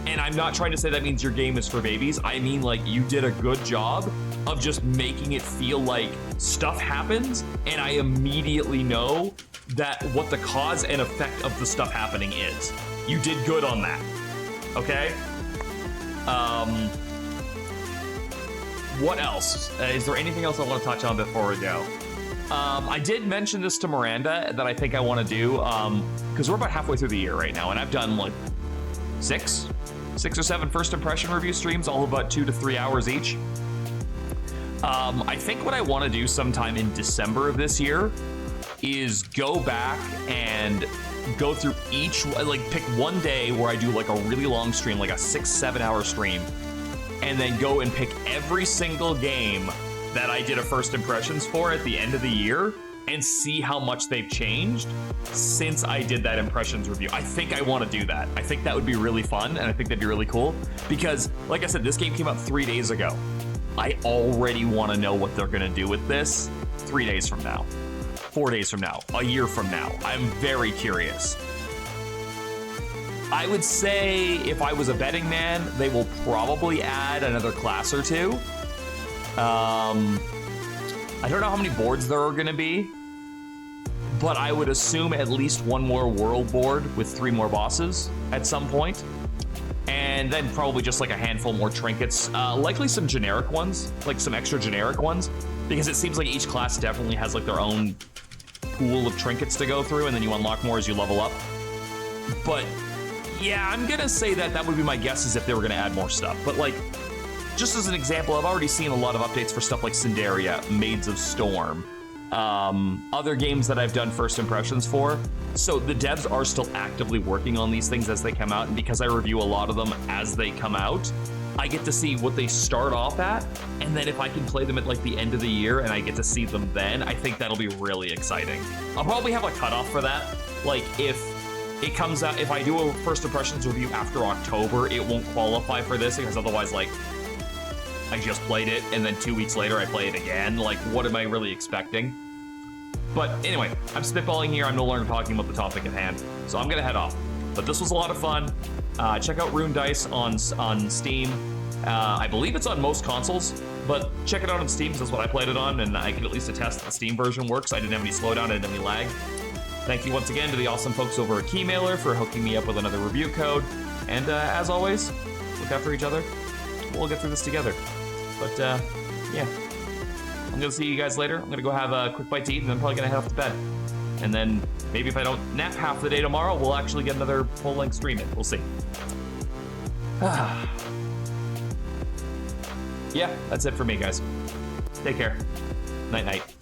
And I'm not trying to say that means your game is for babies. I mean, like, you did a good job of just making it feel like stuff happens, and I immediately know that what the cause and effect of the stuff happening is. You did good on that, okay? What else? Is there anything else I want to touch on before we go? I did mention this to Miranda that I think I want to do, because we're about halfway through the year right now, and I've done like six or seven first impression review streams, all about 2 to 3 hours each. I think what I want to do sometime in December of this year is go back and go through each, like pick one day where I do like a really long stream, like a 6-7 hour stream, and then go and pick every single game that I did a first impressions for at the end of the year and see how much they've changed since I did that impressions review. I think I want to do that. I think that would be really fun, and I think that'd be really cool because, like I said, this game came out 3 days ago. I already want to know what they're going to do with this 3 days from now, 4 days from now, a year from now. I'm very curious. I would say if I was a betting man, they will probably add another class or two. I don't know how many boards there are going to be, but I would assume at least one more world board with 3 more bosses at some point. And then probably just like a handful more trinkets, likely some generic ones, like some extra generic ones, because it seems like each class definitely has like their own pool of trinkets to go through, and then you unlock more as you level up. But yeah, I'm gonna say that that would be my guess, is if they were gonna add more stuff. But like, just as an example, I've already seen a lot of updates for stuff like Cinderia, Maids of Storm, other games that I've done first impressions for. So the devs are still actively working on these things as they come out, and because I review a lot of them as they come out, I get to see what they start off at, and then if I can play them at like the end of the year and I get to see them then, I think that'll be really exciting. I'll probably have a cutoff for that. Like if it comes out, if I do a first impressions review after October, it won't qualify for this, because otherwise, like, I just played it and then 2 weeks later I play it again. Like, what am I really expecting? But anyway, I'm spitballing here. I'm no longer talking about the topic at hand, so I'm gonna head off. But this was a lot of fun. Check out Rune Dice on Steam. I believe it's on most consoles, but check it out on Steam, because that's what I played it on, and I can at least attest that the Steam version works. I didn't have any slowdown, I didn't have any lag. Thank you once again to the awesome folks over at Keymailer for hooking me up with another review code. And as always, look out for each other. We'll get through this together. But yeah, I'm gonna see you guys later. I'm gonna go have a quick bite to eat, and then I'm probably gonna head off to bed. And then maybe if I don't nap half the day tomorrow, we'll actually get another full-length stream in. We'll see. Yeah, that's it for me, guys. Take care. Night-night.